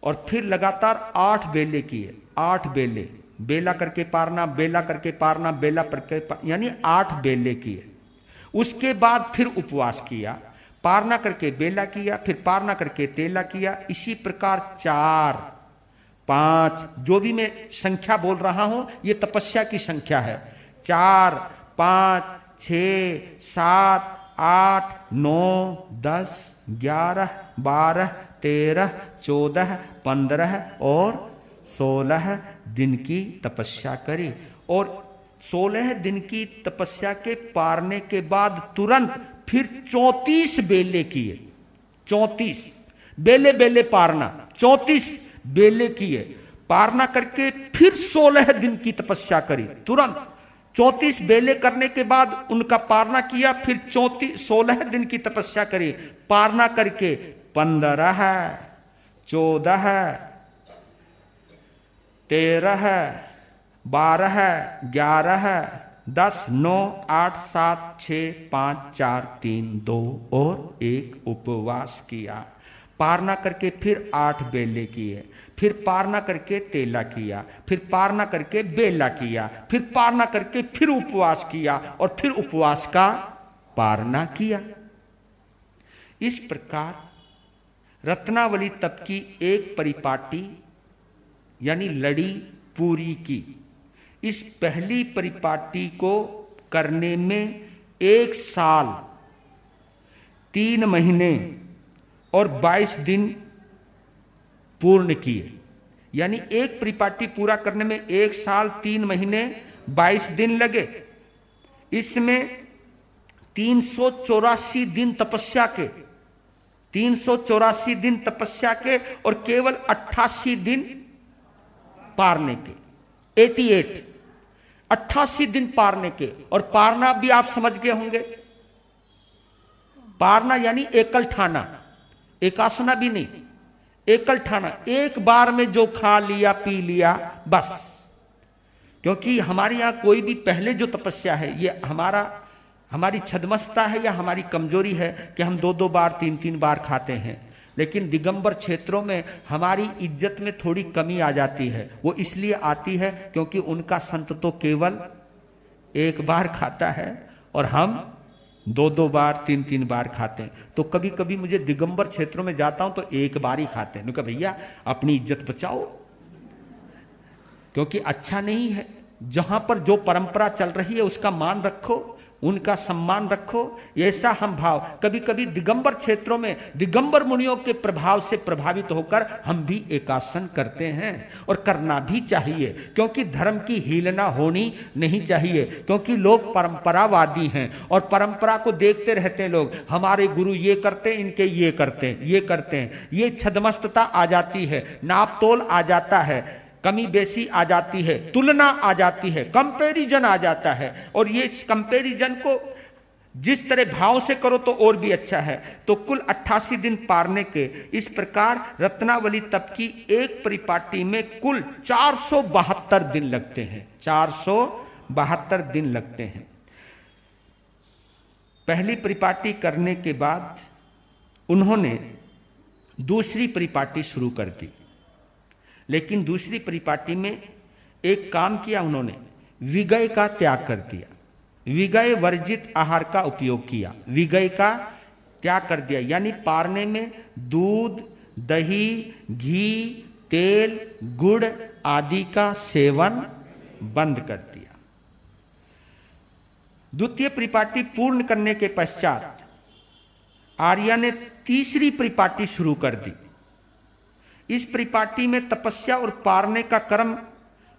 और फिर लगातार 8 बेले किए। 8 बेले, बेला करके पारना, बेला करके पारना, बेला करके यानी 8 बेले किए। उसके बाद फिर उपवास किया, पारना करके बेला किया, फिर पारना करके तेला किया। इसी प्रकार 4, 5, जो भी मैं संख्या बोल रहा हूं ये तपस्या की संख्या है। 4, 5, 6, 7, 8, 9, 10, 11, 12, 13, 14, 15 और 16 दिन की तपस्या करी। और 16 दिन की तपस्या के पारने के बाद तुरंत फिर 34 बेले किए। 34 बेले पारना, 34 बेले किए। पारना करके फिर 16 दिन की तपस्या करी। तुरंत 34 बेले करने के बाद उनका पारना किया, फिर 16 दिन की तपस्या करी। पारना करके 15, 14, 13, 12, 11, 10, 9, 8, 7, 6, 5, 4, 3, 2 और 1 उपवास किया। पारना करके फिर 8 बेले किए, फिर पारना करके तेला किया, फिर पारना करके बेला किया, फिर पारना करके फिर उपवास किया और फिर उपवास का पारना किया। इस प्रकार रत्नावली तप की एक परिपाटी यानी लड़ी पूरी की। इस पहली परिपाटी को करने में 1 साल 3 महीने और 22 दिन पूर्ण किए। यानी एक परिपाटी पूरा करने में 1 साल 3 महीने 22 दिन लगे। इसमें 384 दिन तपस्या के, 384 दिन तपस्या के और केवल 88 दिन पारने के, 88 दिन पारने के। और पारना भी आप समझ गए होंगे, पारना यानी एकल ठाना, एकासना भी नहीं, एकल ठाना, एक बार में जो खा लिया पी लिया बस। क्योंकि हमारे यहां कोई भी पहले जो तपस्या है, ये हमारी छदमस्ता है या हमारी कमजोरी है कि हम 2-2 बार 3-3 बार खाते हैं। लेकिन दिगंबर क्षेत्रों में हमारी इज्जत में थोड़ी कमी आ जाती है। वो इसलिए आती है क्योंकि उनका संत तो केवल एक बार खाता है और हम 2-2 बार 3-3 बार खाते हैं। तो कभी कभी मुझे दिगंबर क्षेत्रों में जाता हूं तो एक बार ही खाते हैं। कहा भैया अपनी इज्जत बचाओ, क्योंकि अच्छा नहीं है। जहां पर जो परंपरा चल रही है उसका मान रखो, उनका सम्मान रखो, ऐसा हम भाव। कभी कभी दिगंबर क्षेत्रों में दिगंबर मुनियों के प्रभाव से प्रभावित होकर हम भी एकासन करते हैं और करना भी चाहिए, क्योंकि धर्म की हीलना होनी नहीं चाहिए। क्योंकि लोग परंपरावादी हैं और परंपरा को देखते रहते हैं लोग, हमारे गुरु ये करते हैं, इनके ये करते हैं, ये करते हैं। ये छदमस्तता आ जाती है, नाप तोल आ जाता है, कमी बेसी आ जाती है, तुलना आ जाती है, कंपैरिजन आ जाता है। और ये कंपैरिजन को जिस तरह भाव से करो तो और भी अच्छा है। तो कुल 88 दिन पारने के इस प्रकार रत्नावली तप की एक परिपाटी में कुल 472 दिन लगते हैं, 472 दिन लगते हैं। पहली परिपाटी करने के बाद उन्होंने दूसरी परिपाटी शुरू कर दी। लेकिन दूसरी परिपाटी में एक काम किया उन्होंने, विगय का त्याग कर दिया, विगय वर्जित आहार का उपयोग किया, विगय का त्याग कर दिया। यानी पारने में दूध, दही, घी, तेल, गुड़ आदि का सेवन बंद कर दिया। द्वितीय परिपाटी पूर्ण करने के पश्चात आर्या ने तीसरी परिपाटी शुरू कर दी। इस परिपाटी में तपस्या और पारने का क्रम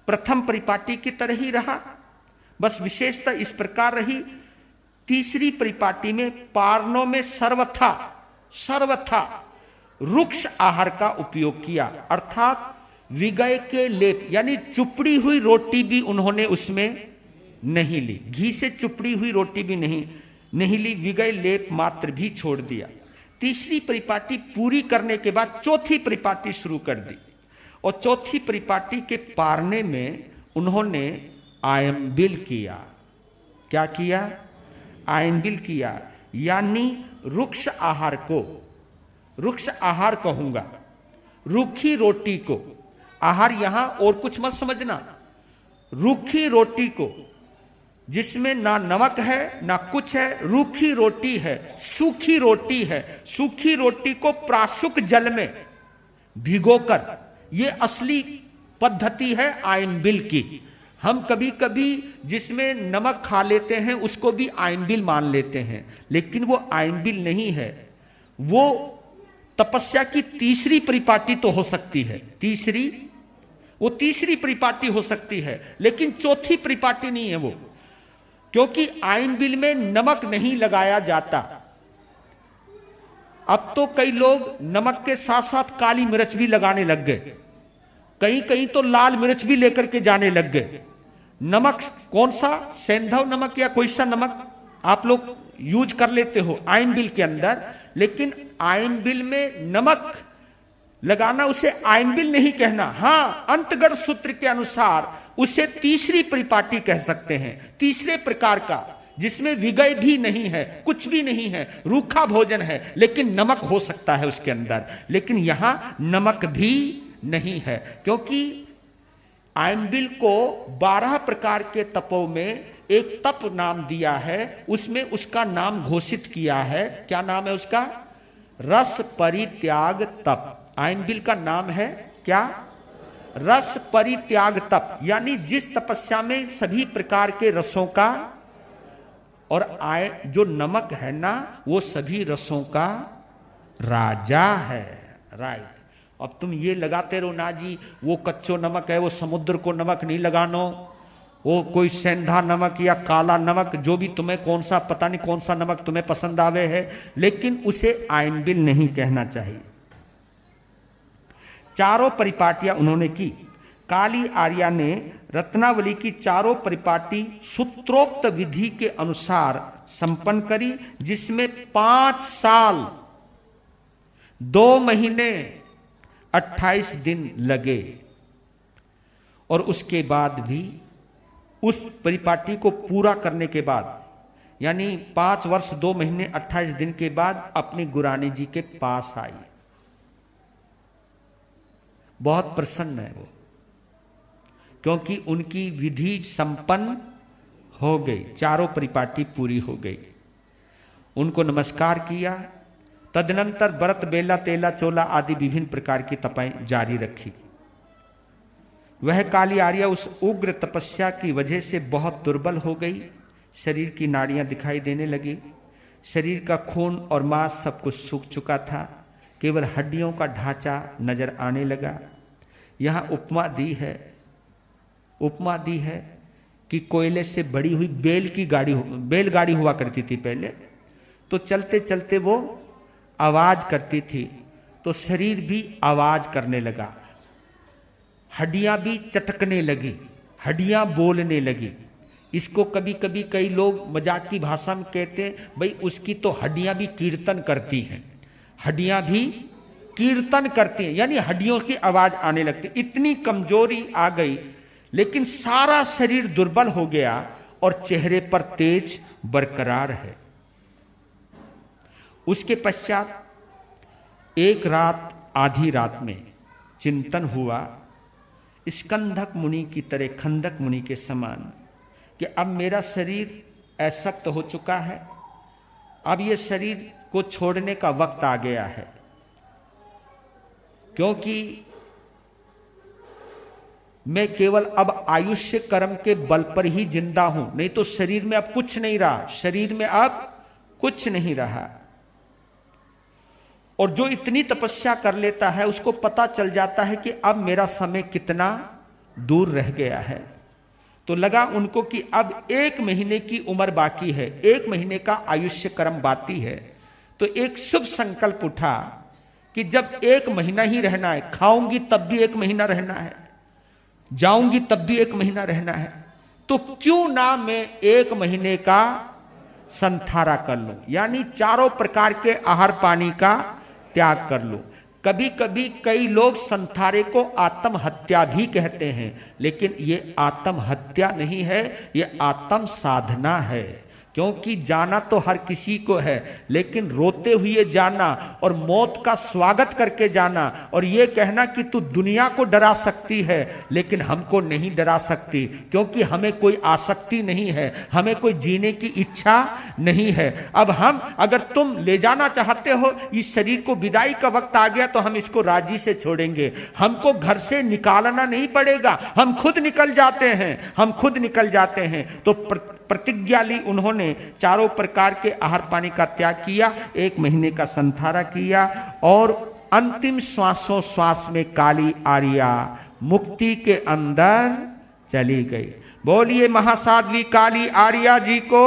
प्रथम परिपाटी की तरह ही रहा, बस विशेषता इस प्रकार रही। तीसरी परिपाटी में पारणों में सर्वथा रुक्ष आहार का उपयोग किया, अर्थात विगय के लेप यानी चुपड़ी हुई रोटी भी उन्होंने उसमें नहीं ली, घी से चुपड़ी हुई रोटी भी नहीं ली, विगय लेप मात्र भी छोड़ दिया। तीसरी परिपाटी पूरी करने के बाद चौथी परिपाटी शुरू कर दी और चौथी परिपाटी के पारने में उन्होंने आयम्बिल किया। क्या किया? आयम्बिल किया, यानी रुक्ष आहार को, रुक्ष आहार कहूंगा, रूखी रोटी को। आहार यहां और कुछ मत समझना, रूखी रोटी को, जिसमें ना नमक है ना कुछ है, रूखी रोटी है, सूखी रोटी है। सूखी रोटी को प्राशुक जल में भिगोकर, ये असली पद्धति है आयम्बिल की। हम कभी कभी जिसमें नमक खा लेते हैं उसको भी आयम्बिल मान लेते हैं, लेकिन वो आयम्बिल नहीं है। वो तपस्या की तीसरी परिपाटी तो हो सकती है, वो तीसरी परिपाटी हो सकती है, लेकिन चौथी परिपाटी नहीं है वो, क्योंकि आयम्बिल में नमक नहीं लगाया जाता। अब तो कई लोग नमक के साथ साथ काली मिर्च भी लगाने लग गए, कहीं कहीं तो लाल मिर्च भी लेकर के जाने लग गए। नमक कौन सा, सेंधव नमक या कोई सा नमक आप लोग यूज कर लेते हो आयम्बिल के अंदर, लेकिन आयम्बिल में नमक लगाना उसे आयम्बिल नहीं कहना। हां, अंतगढ़ सूत्र के अनुसार उसे तीसरी परिपाटी कह सकते हैं, तीसरे प्रकार का, जिसमें विगय भी नहीं है, कुछ भी नहीं है, रूखा भोजन है, लेकिन नमक हो सकता है उसके अंदर। लेकिन यहां नमक भी नहीं है, क्योंकि आयम्बिल को 12 प्रकार के तपों में एक तप नाम दिया है, उसमें उसका नाम घोषित किया है। क्या नाम है उसका? रस परित्याग तप। आयम्बिल का नाम है क्या? रस परित्याग तप, यानी जिस तपस्या में सभी प्रकार के रसों का, और जो नमक है ना, वो सभी रसों का राजा है। राइट। अब तुम ये लगाते रहो ना जी वो कच्चो नमक है, वो समुद्र को नमक नहीं लगानो, वो कोई सेंधा नमक या काला नमक, जो भी तुम्हें कौन सा, पता नहीं कौन सा नमक तुम्हें पसंद आवे है, लेकिन उसे आयनबिल नहीं कहना चाहिए। चारों परिपाटियां उन्होंने की। काली आर्या ने रत्नावली की चारों परिपाटी सूत्रोक्त विधि के अनुसार संपन्न करी, जिसमें 5 साल 2 महीने 28 दिन लगे। और उसके बाद भी उस परिपाटी को पूरा करने के बाद, यानी 5 वर्ष 2 महीने 28 दिन के बाद अपनी गुरानी जी के पास आई। बहुत प्रसन्न है वो, क्योंकि उनकी विधि संपन्न हो गई, चारों परिपाटी पूरी हो गई। उनको नमस्कार किया। तदनंतर व्रत, बेला, तेला, चोला आदि विभिन्न प्रकार की तपाएं जारी रखी। वह काली आर्या उस उग्र तपस्या की वजह से बहुत दुर्बल हो गई। शरीर की नाड़ियां दिखाई देने लगी। शरीर का खून और मांस सब कुछ सूख चुका था, केवल हड्डियों का ढांचा नजर आने लगा। यहां उपमा दी है कि कोयले से बड़ी हुई बैलगाड़ी हुआ करती थी पहले, तो चलते चलते वो आवाज करती थी, तो शरीर भी आवाज करने लगा, हड्डियां भी चटकने लगी, हड्डियां बोलने लगी। इसको कभी कभी कई लोग मजाक की भाषा में कहते हैं, भाई उसकी तो हड्डियां भी कीर्तन करती हैं, हड्डियां भी कीर्तन करती हैं, यानी हड्डियों की आवाज आने लगती। इतनी कमजोरी आ गई, लेकिन सारा शरीर दुर्बल हो गया और चेहरे पर तेज बरकरार है। उसके पश्चात एक रात, आधी रात में चिंतन हुआ, स्कंधक मुनि की तरह, खंदक मुनि के समान, कि अब मेरा शरीर अशक्त हो चुका है, अब ये शरीर को छोड़ने का वक्त आ गया है, क्योंकि मैं केवल अब आयुष्य कर्म के बल पर ही जिंदा हूं, नहीं तो शरीर में अब कुछ नहीं रहा, शरीर में अब कुछ नहीं रहा। और जो इतनी तपस्या कर लेता है उसको पता चल जाता है कि अब मेरा समय कितना दूर रह गया है। तो लगा उनको कि अब 1 महीने की उम्र बाकी है, 1 महीने का आयुष्य कर्म बाकी है। तो एक शुभ संकल्प उठा कि जब 1 महीना ही रहना है, खाऊंगी तब भी 1 महीना रहना है, जाऊंगी तब भी 1 महीना रहना है, तो क्यों ना मैं 1 महीने का संथारा कर लूं, यानी चारों प्रकार के आहार पानी का त्याग कर लूं। कभी कभी कई लोग संथारे को आत्महत्या भी कहते हैं, लेकिन ये आत्महत्या नहीं है, ये आत्म साधना है। क्योंकि जाना तो हर किसी को है, लेकिन रोते हुए जाना और मौत का स्वागत करके जाना और ये कहना कि तू दुनिया को डरा सकती है लेकिन हमको नहीं डरा सकती, क्योंकि हमें कोई आसक्ति नहीं है, हमें कोई जीने की इच्छा नहीं है। अब हम, अगर तुम ले जाना चाहते हो, इस शरीर को विदाई का वक्त आ गया तो हम इसको राजी से छोड़ेंगे, हमको घर से निकालना नहीं पड़ेगा, हम खुद निकल जाते हैं, हम खुद निकल जाते हैं। तो प्रतिज्ञा ली उन्होंने, चारों प्रकार के आहार पानी का त्याग किया, 1 महीने का संथारा किया और अंतिम श्वासों श्वास में काली आर्या मुक्ति के अंदर चली गई। बोलिए महासाध्वी काली आर्या जी को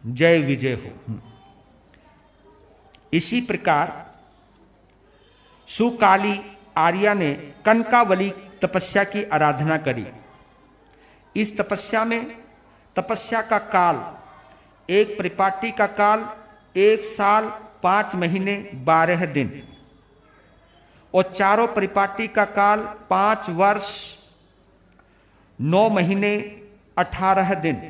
जय विजय हो। इसी प्रकार सुकाली आर्या ने कनकावली तपस्या की आराधना करी। इस तपस्या में, तपस्या का काल, एक परिपाटी का काल 1 साल 5 महीने 12 दिन और चारों परिपाटी का काल 5 वर्ष 9 महीने 18 दिन।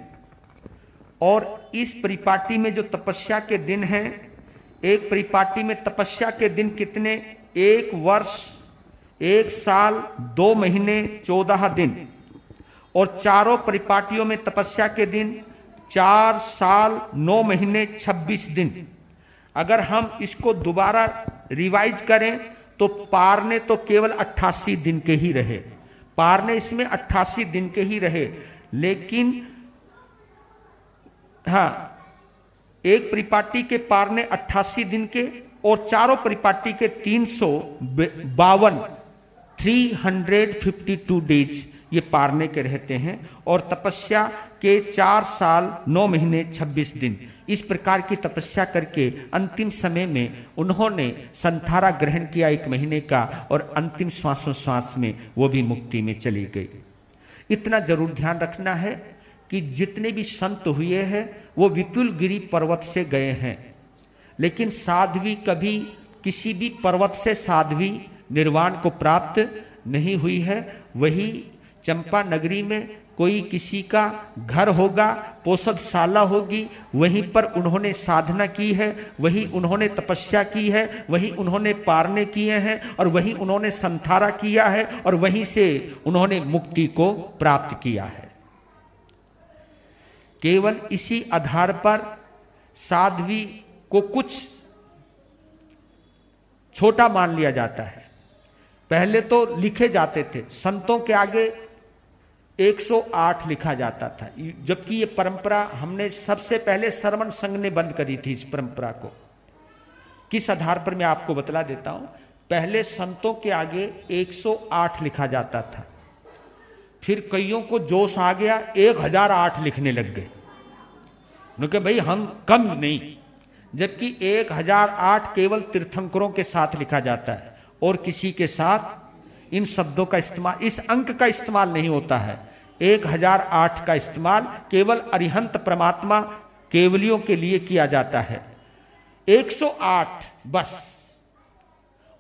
और इस परिपाटी में जो तपस्या के दिन हैं, एक परिपाटी में तपस्या के दिन कितने? 1 वर्ष 1 साल 2 महीने 14 दिन और चारों परिपाटियों में तपस्या के दिन 4 साल 9 महीने 26 दिन। अगर हम इसको दोबारा रिवाइज करें तो पारने तो केवल 88 दिन के ही रहे, पारने इसमें 88 दिन के ही रहे, लेकिन हाँ, एक परिपाटी के पारने 88 दिन के और चारों परिपाटी के 352 352 डेज ये पारने के रहते हैं, और तपस्या के 4 साल 9 महीने 26 दिन इस प्रकार की तपस्या करके अंतिम समय में उन्होंने संथारा ग्रहण किया 1 महीने का, और अंतिम श्वासोश्वास में वो भी मुक्ति में चली गई। इतना जरूर ध्यान रखना है कि जितने भी संत हुए हैं वो विपुलगिरी पर्वत से गए हैं, लेकिन साध्वी कभी किसी भी पर्वत से साध्वी निर्वाण को प्राप्त नहीं हुई है। वही चंपा नगरी में कोई किसी का घर होगा, पोषदशाला होगी, वहीं पर उन्होंने साधना की है, वही उन्होंने तपस्या की है, वही उन्होंने पारने किए हैं, और वही उन्होंने संथारा किया है, और वहीं से उन्होंने मुक्ति को प्राप्त किया है। केवल इसी आधार पर साध्वी को कुछ छोटा मान लिया जाता है। पहले तो लिखे जाते थे, संतों के आगे 108 लिखा जाता था, जबकि ये परंपरा हमने सबसे पहले श्रवण संघ ने बंद करी थी। इस परंपरा को किस आधार पर मैं आपको बतला देता हूं। पहले संतों के आगे 108 लिखा जाता था, फिर कईयों को जोश आ गया, 1008 लिखने लग गए, क्योंकि भाई हम कम नहीं, जबकि 1008 केवल तीर्थंकरों के साथ लिखा जाता है और किसी के साथ इन शब्दों का इस्तेमाल, इस अंक का इस्तेमाल नहीं होता है। 1008 का इस्तेमाल केवल अरिहंत परमात्मा केवलियों के लिए किया जाता है, 108 बस।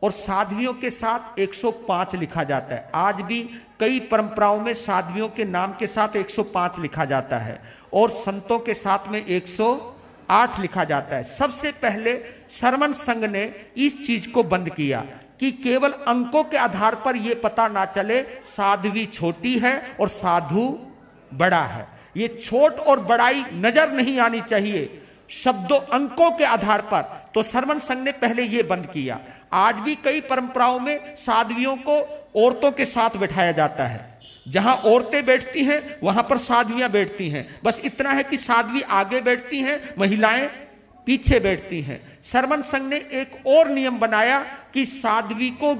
और साध्वियों के साथ 105 लिखा जाता है। आज भी कई परंपराओं में साध्वियों के नाम के साथ 105 लिखा जाता है, और संतों के साथ में 108 लिखा जाता है। सबसे पहले श्रवण संघ ने इस चीज को बंद किया कि केवल अंकों के आधार पर यह पता ना चले साध्वी छोटी है और साधु बड़ा है। ये छोट और बड़ाई नजर नहीं आनी चाहिए शब्दों अंकों के आधार पर। तो श्रवण संघ ने पहले यह बंद किया। आज भी कई परंपराओं में साध्वियों को औरतों के साथ बैठाया जाता है, जहां औरतें बैठती हैं वहां पर साध्वियां बैठती हैं। बस इतना है कि साध्वी आगे बैठती हैं, महिलाएं पीछे बैठती हैं। श्रवण संघ ने एक और नियम बनाया कि साध्वी को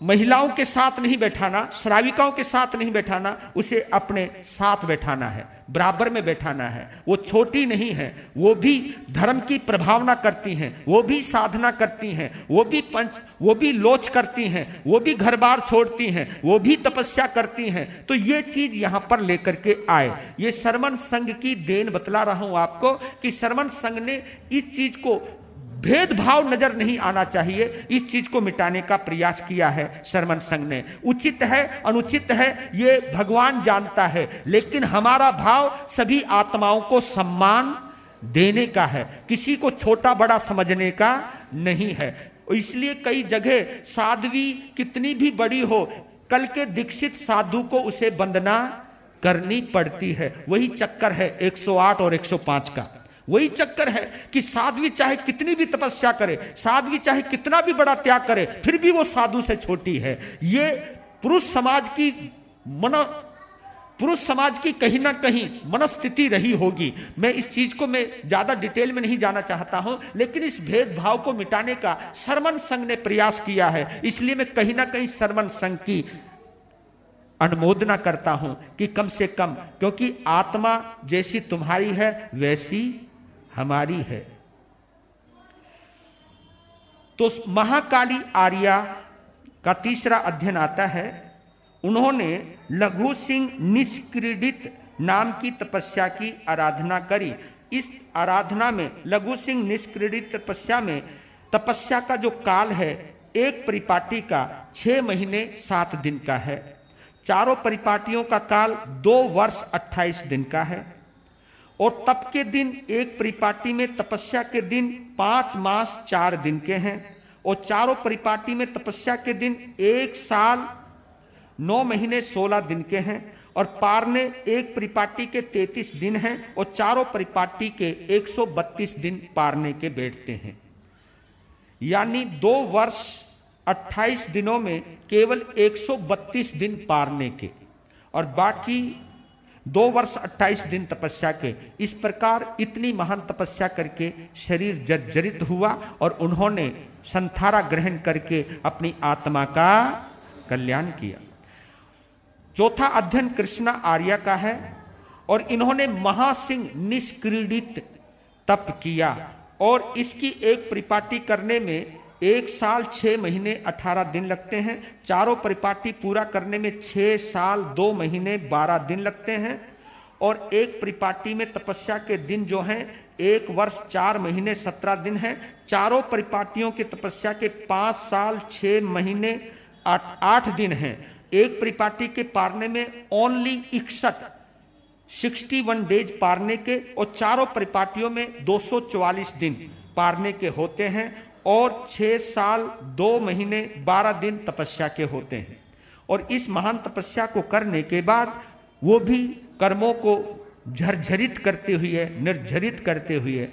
महिलाओं के साथ नहीं बैठाना, श्राविकाओं के साथ नहीं बैठाना, उसे अपने साथ बैठाना है, बराबर में बैठाना है। वो छोटी नहीं है, वो भी धर्म की प्रभावना करती हैं, वो भी साधना करती हैं, वो भी लोच करती हैं, वो भी घर बार छोड़ती हैं, वो भी तपस्या करती हैं। तो ये चीज यहां पर लेकर के आए। ये श्रवण संघ की देन बतला रहा हूं आपको कि श्रवण संघ ने इस चीज को, भेदभाव नजर नहीं आना चाहिए, इस चीज को मिटाने का प्रयास किया है श्रवण संघ ने। उचित है अनुचित है ये भगवान जानता है, लेकिन हमारा भाव सभी आत्माओं को सम्मान देने का है, किसी को छोटा बड़ा समझने का नहीं है। इसलिए कई जगह साध्वी कितनी भी बड़ी हो, कल के दीक्षित साधु को उसे वंदना करनी पड़ती है। वही चक्कर है 108 और 105 का। वही चक्कर है कि साध्वी चाहे कितनी भी तपस्या करे, साध्वी चाहे कितना भी बड़ा त्याग करे, फिर भी वो साधु से छोटी है। ये पुरुष समाज की कहीं ना कहीं मनस्थिति रही होगी। मैं इस चीज को मैं ज्यादा डिटेल में नहीं जाना चाहता हूं, लेकिन इस भेदभाव को मिटाने का श्रवण संघ ने प्रयास किया है। इसलिए मैं कहीं ना कहीं श्रवण संघ की अनुमोदना करता हूं कि कम से कम, क्योंकि आत्मा जैसी तुम्हारी है वैसी हमारी है। तो महाकाली आर्या का तीसरा अध्ययन आता है। उन्होंने लघु सिंह निष्क्रीडित नाम की तपस्या की आराधना करी। इस आराधना में, लघु सिंह निष्क्रीडित तपस्या में, तपस्या का जो काल है एक परिपाटी का 6 महीने 7 दिन का है। चारों परिपाटियों का काल 2 वर्ष 28 दिन का है, और तप के दिन एक परिपाटी में तपस्या के दिन 5 मास 4 दिन के हैं, और चारों परिपाटी में तपस्या के दिन 1 साल 9 महीने 16 दिन के हैं, और पारने एक परिपाटी के 33 दिन हैं, और चारों परिपाटी के 132 दिन पारने के बैठते हैं। यानी 2 वर्ष 28 दिनों में केवल 132 दिन पारने के, और बाकी 2 वर्ष 28 दिन तपस्या के। इस प्रकार इतनी महान तपस्या करके शरीर जर्जरित हुआ, और उन्होंने संथारा ग्रहण करके अपनी आत्मा का कल्याण किया। चौथा अध्ययन कृष्णा आर्या का है और इन्होंने महासिंह निष्क्रीडित तप किया और इसकी एक परिपाटी करने में 1 साल 6 महीने 18 दिन लगते हैं। चारों परिपाटी पूरा करने में 6 साल 2 महीने 12 दिन लगते हैं और एक परिपाटी में तपस्या के दिन जो हैं 1 वर्ष 4 महीने 17 दिन हैं। चारों परिपाटियों की तपस्या के 5 साल 6 महीने 8 दिन हैं। एक परिपाटी के पारने में ओनली 61 डेज पारने के और चारों परिपाटियों में 244 दिन पारने के होते हैं और 6 साल 2 महीने 12 दिन तपस्या के होते हैं। और इस महान तपस्या को करने के बाद वो भी कर्मों को झरझरित करते हुए, निर्झरित करते हुए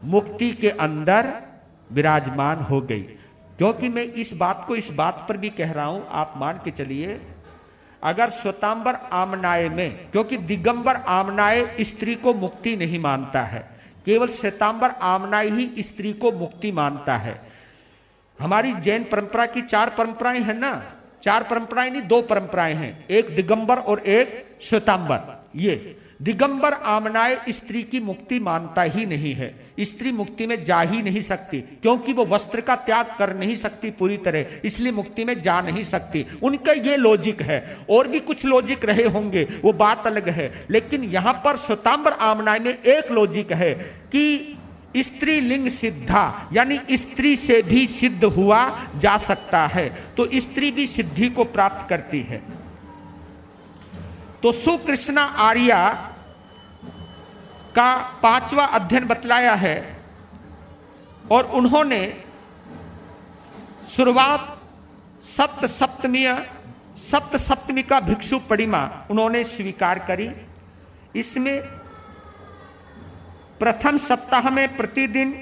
मुक्ति के अंदर विराजमान हो गई। क्योंकि मैं इस बात पर भी कह रहा हूं, आप मान के चलिए, अगर श्वेतांबर आमनाय में, क्योंकि दिगंबर आमनाय स्त्री को मुक्ति नहीं मानता है, केवल श्वेतांबर आमनाय ही स्त्री को मुक्ति मानता है। हमारी जैन परंपरा की 4 परंपराएं हैं ना, 4 परंपराएं नहीं, 2 परंपराएं हैं, एक दिगंबर और एक श्वेतांबर। ये दिगंबर आमनाय स्त्री की मुक्ति मानता ही नहीं है, स्त्री मुक्ति में जा ही नहीं सकती, क्योंकि वो वस्त्र का त्याग कर नहीं सकती पूरी तरह, इसलिए मुक्ति में जा नहीं सकती। उनका ये लॉजिक है, और भी कुछ लॉजिक रहे होंगे, वो बात अलग है, लेकिन यहां पर श्वेतांबर आमनाय में एक लॉजिक है कि स्त्री लिंग सिद्धा, यानी स्त्री से भी सिद्ध हुआ जा सकता है, तो स्त्री भी सिद्धि को प्राप्त करती है। तो सुकृष्णा आर्या का 5वां अध्ययन बतलाया है और उन्होंने शुरुआत सप्तमी का भिक्षु परिमा उन्होंने स्वीकार करी। इसमें प्रथम सप्ताह में प्रतिदिन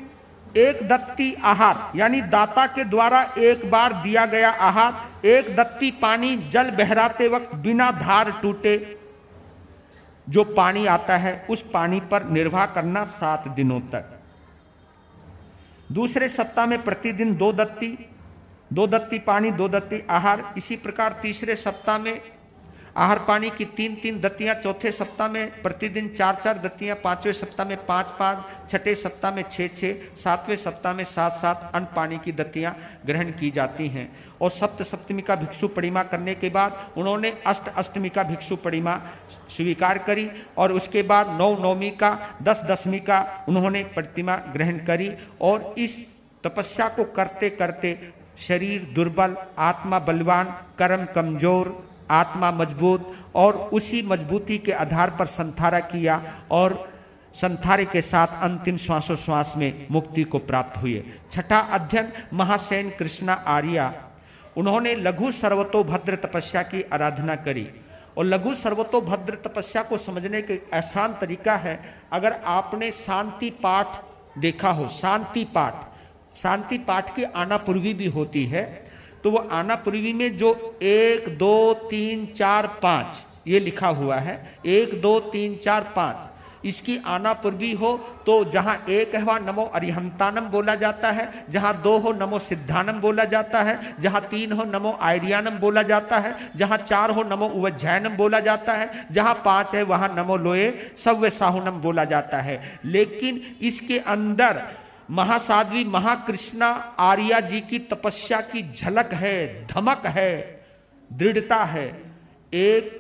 1 दत्ती आहार, यानी दाता के द्वारा 1 बार दिया गया आहार, 1 दत्ती पानी जल बहराते वक्त बिना धार टूटे जो पानी आता है उस पानी पर निर्वाह करना 7 दिनों तक। दूसरे सप्ताह में प्रतिदिन 2 दत्ती पानी 2 दत्ती आहार। इसी प्रकार तीसरे सप्ताह में आहार पानी की 3-3 दत्तियां, चौथे सप्ताह में प्रतिदिन 4-4 दत्तियां, 5वें सप्ताह में 5-5, छठे सप्ताह में 6-6, 7वें सप्ताह में 7-7 अन्न पानी की दत्तियां ग्रहण की जाती हैं। और सप्तमी का भिक्षु परिमा करने के बाद उन्होंने अष्टमी का भिक्षु परिमा स्वीकार करी और उसके बाद 9-9वीं का 10-10वीं का उन्होंने प्रतिमा ग्रहण करी। और इस तपस्या को करते करते शरीर दुर्बल, आत्मा बलवान, कर्म कमजोर, आत्मा मजबूत, और उसी मजबूती के आधार पर संथारा किया और संथारे के साथ अंतिम श्वासोश्वास में मुक्ति को प्राप्त हुए। छठा अध्ययन महासेन कृष्णा आर्या, उन्होंने लघु सर्वतोभद्र तपस्या की आराधना करी। और लघु सर्वतोभद्र तपस्या को समझने के आसान तरीका है, अगर आपने शांति पाठ देखा हो, शांति पाठ की आनापूर्वी भी होती है, तो वो आनापूर्वी में जो 1 2 3 4 5 ये लिखा हुआ है, 1 2 3 4 5, इसकी आनापूर्वी हो तो जहां 1 है वहां नमो अरिहंतानम बोला जाता है, जहां 2 हो नमो सिद्धानम बोला जाता है, जहां 3 हो नमो आर्यानम बोला जाता है, जहां 4 हो नमो उवज्जैनम बोला जाता है, जहां 5 है वहां नमो लोए सव्य साहुनम बोला जाता है। लेकिन इसके अंदर महासाध्वी महाकृष्णा आर्या जी की तपस्या की झलक है, धमक है, दृढ़ता है। 1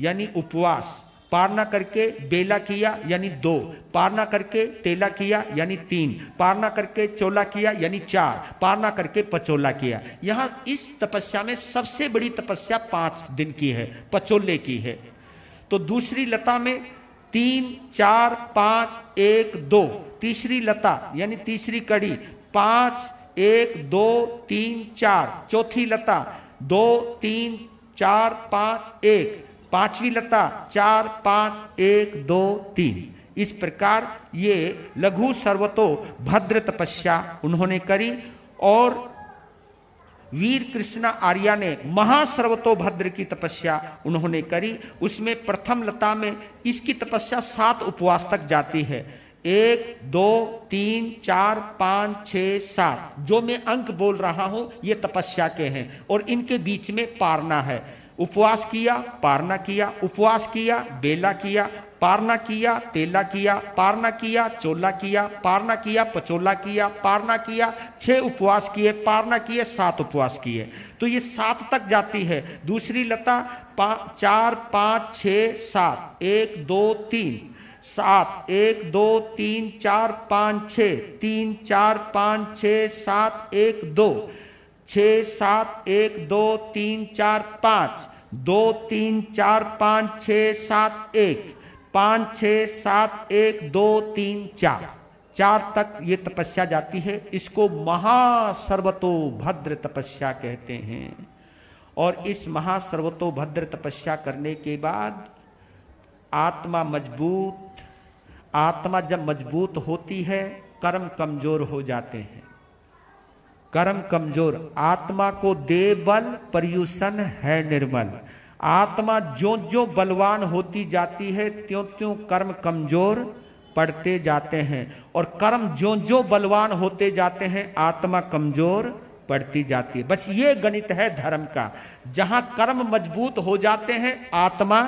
यानी उपवास, पारना करके बेला किया यानी 2, पारना करके तेला किया यानी 3, पारना करके चोला किया यानी 4, पारना करके पचोला किया। यहां इस तपस्या में सबसे बड़ी तपस्या 5 दिन की है, पचोले की है। तो दूसरी लता में 3 4 5 1 2, तीसरी लता यानी तीसरी कड़ी 5 1 2 3 4, चौथी लता 2 3 4 5 1, पांचवी लता 4 5 1 2 3। इस प्रकार ये लघु सर्वतो भद्र तपस्या उन्होंने करी। और वीर कृष्णा आर्या ने महासर्वतो भद्र की तपस्या उन्होंने करी। उसमें प्रथम लता में इसकी तपस्या 7 उपवास तक जाती है। 1 2 3 4 5 6 7 जो मैं अंक बोल रहा हूं ये तपस्या के हैं और इनके बीच में पारना है। उपवास किया, पारना किया, उपवास किया, बेला किया, पारना किया, तेला किया, पारना किया, चोला किया, पारना किया, पचोला किया, पारना किया, 6 उपवास किए, पारना किए, 7 उपवास किए। तो ये 7 तक जाती है। दूसरी लता 4 5 6 7, 1 2 3 7, 1 2 3 4 5 6, 3 4 5 6 7 1 2, 6 7 1 2 3 4 5, 2 3 4 5 6 7 1, 5 6 7 1 2 3 4 तक ये तपस्या जाती है। इसको महासर्वतोभद्र तपस्या कहते हैं। और इस महासर्वतोभद्र तपस्या करने के बाद आत्मा जब मजबूत होती है, कर्म कमजोर हो जाते हैं। कर्म कमजोर, आत्मा को दे बल पर्युषण है निर्मल। आत्मा जो जो बलवान होती जाती है, त्यों त्यों कर्म कमजोर पड़ते जाते हैं। और कर्म जो जो बलवान होते जाते हैं, आत्मा कमजोर पड़ती जाती है। बस ये गणित है धर्म का। जहां कर्म मजबूत हो जाते हैं, आत्मा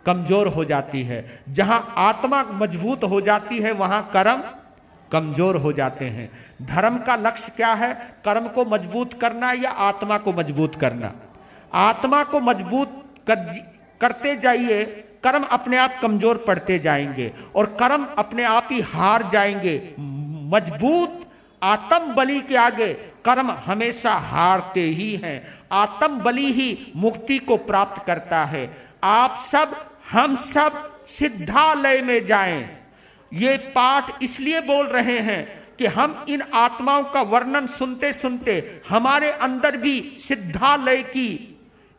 कमजोर हो जाती है। जहां आत्मा मजबूत हो जाती है, वहां कर्म कमजोर हो जाते हैं। धर्म का लक्ष्य क्या है? कर्म को मजबूत करना या आत्मा को मजबूत करना? आत्मा को मजबूत करते जाइए, कर्म अपने आप कमजोर पड़ते जाएंगे और कर्म अपने आप ही हार जाएंगे। मजबूत आत्म बलि के आगे कर्म हमेशा हारते ही हैं। आत्म बलि ही मुक्ति को प्राप्त करता है। आप सब, हम सब सिद्धालय में जाएं। ये पाठ इसलिए बोल रहे हैं कि हम इन आत्माओं का वर्णन सुनते सुनते हमारे अंदर भी सिद्धालय की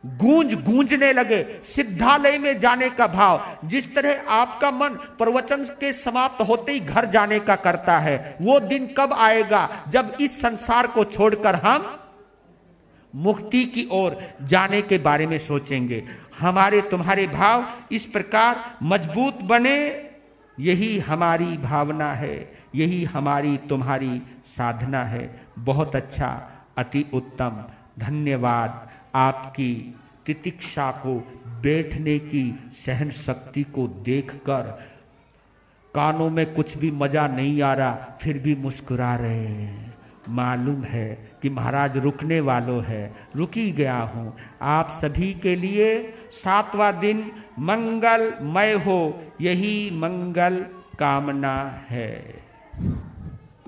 गूंजने लगे, सिद्धालय में जाने का भाव। जिस तरह आपका मन प्रवचन के समाप्त होते ही घर जाने का करता है, वो दिन कब आएगा जब इस संसार को छोड़कर हम मुक्ति की ओर जाने के बारे में सोचेंगे। हमारे तुम्हारे भाव इस प्रकार मजबूत बने, यही हमारी भावना है, यही हमारी तुम्हारी साधना है। बहुत अच्छा, अति उत्तम, धन्यवाद। आपकी तितिक्षा को, बैठने की सहन शक्ति को देखकर कानों में कुछ भी मजा नहीं आ रहा, फिर भी मुस्कुरा रहे हैं। मालूम है कि महाराज रुकने वालों है, रुकी गया हूं। आप सभी के लिए 7वां दिन मंगलमय हो, यही मंगल कामना है।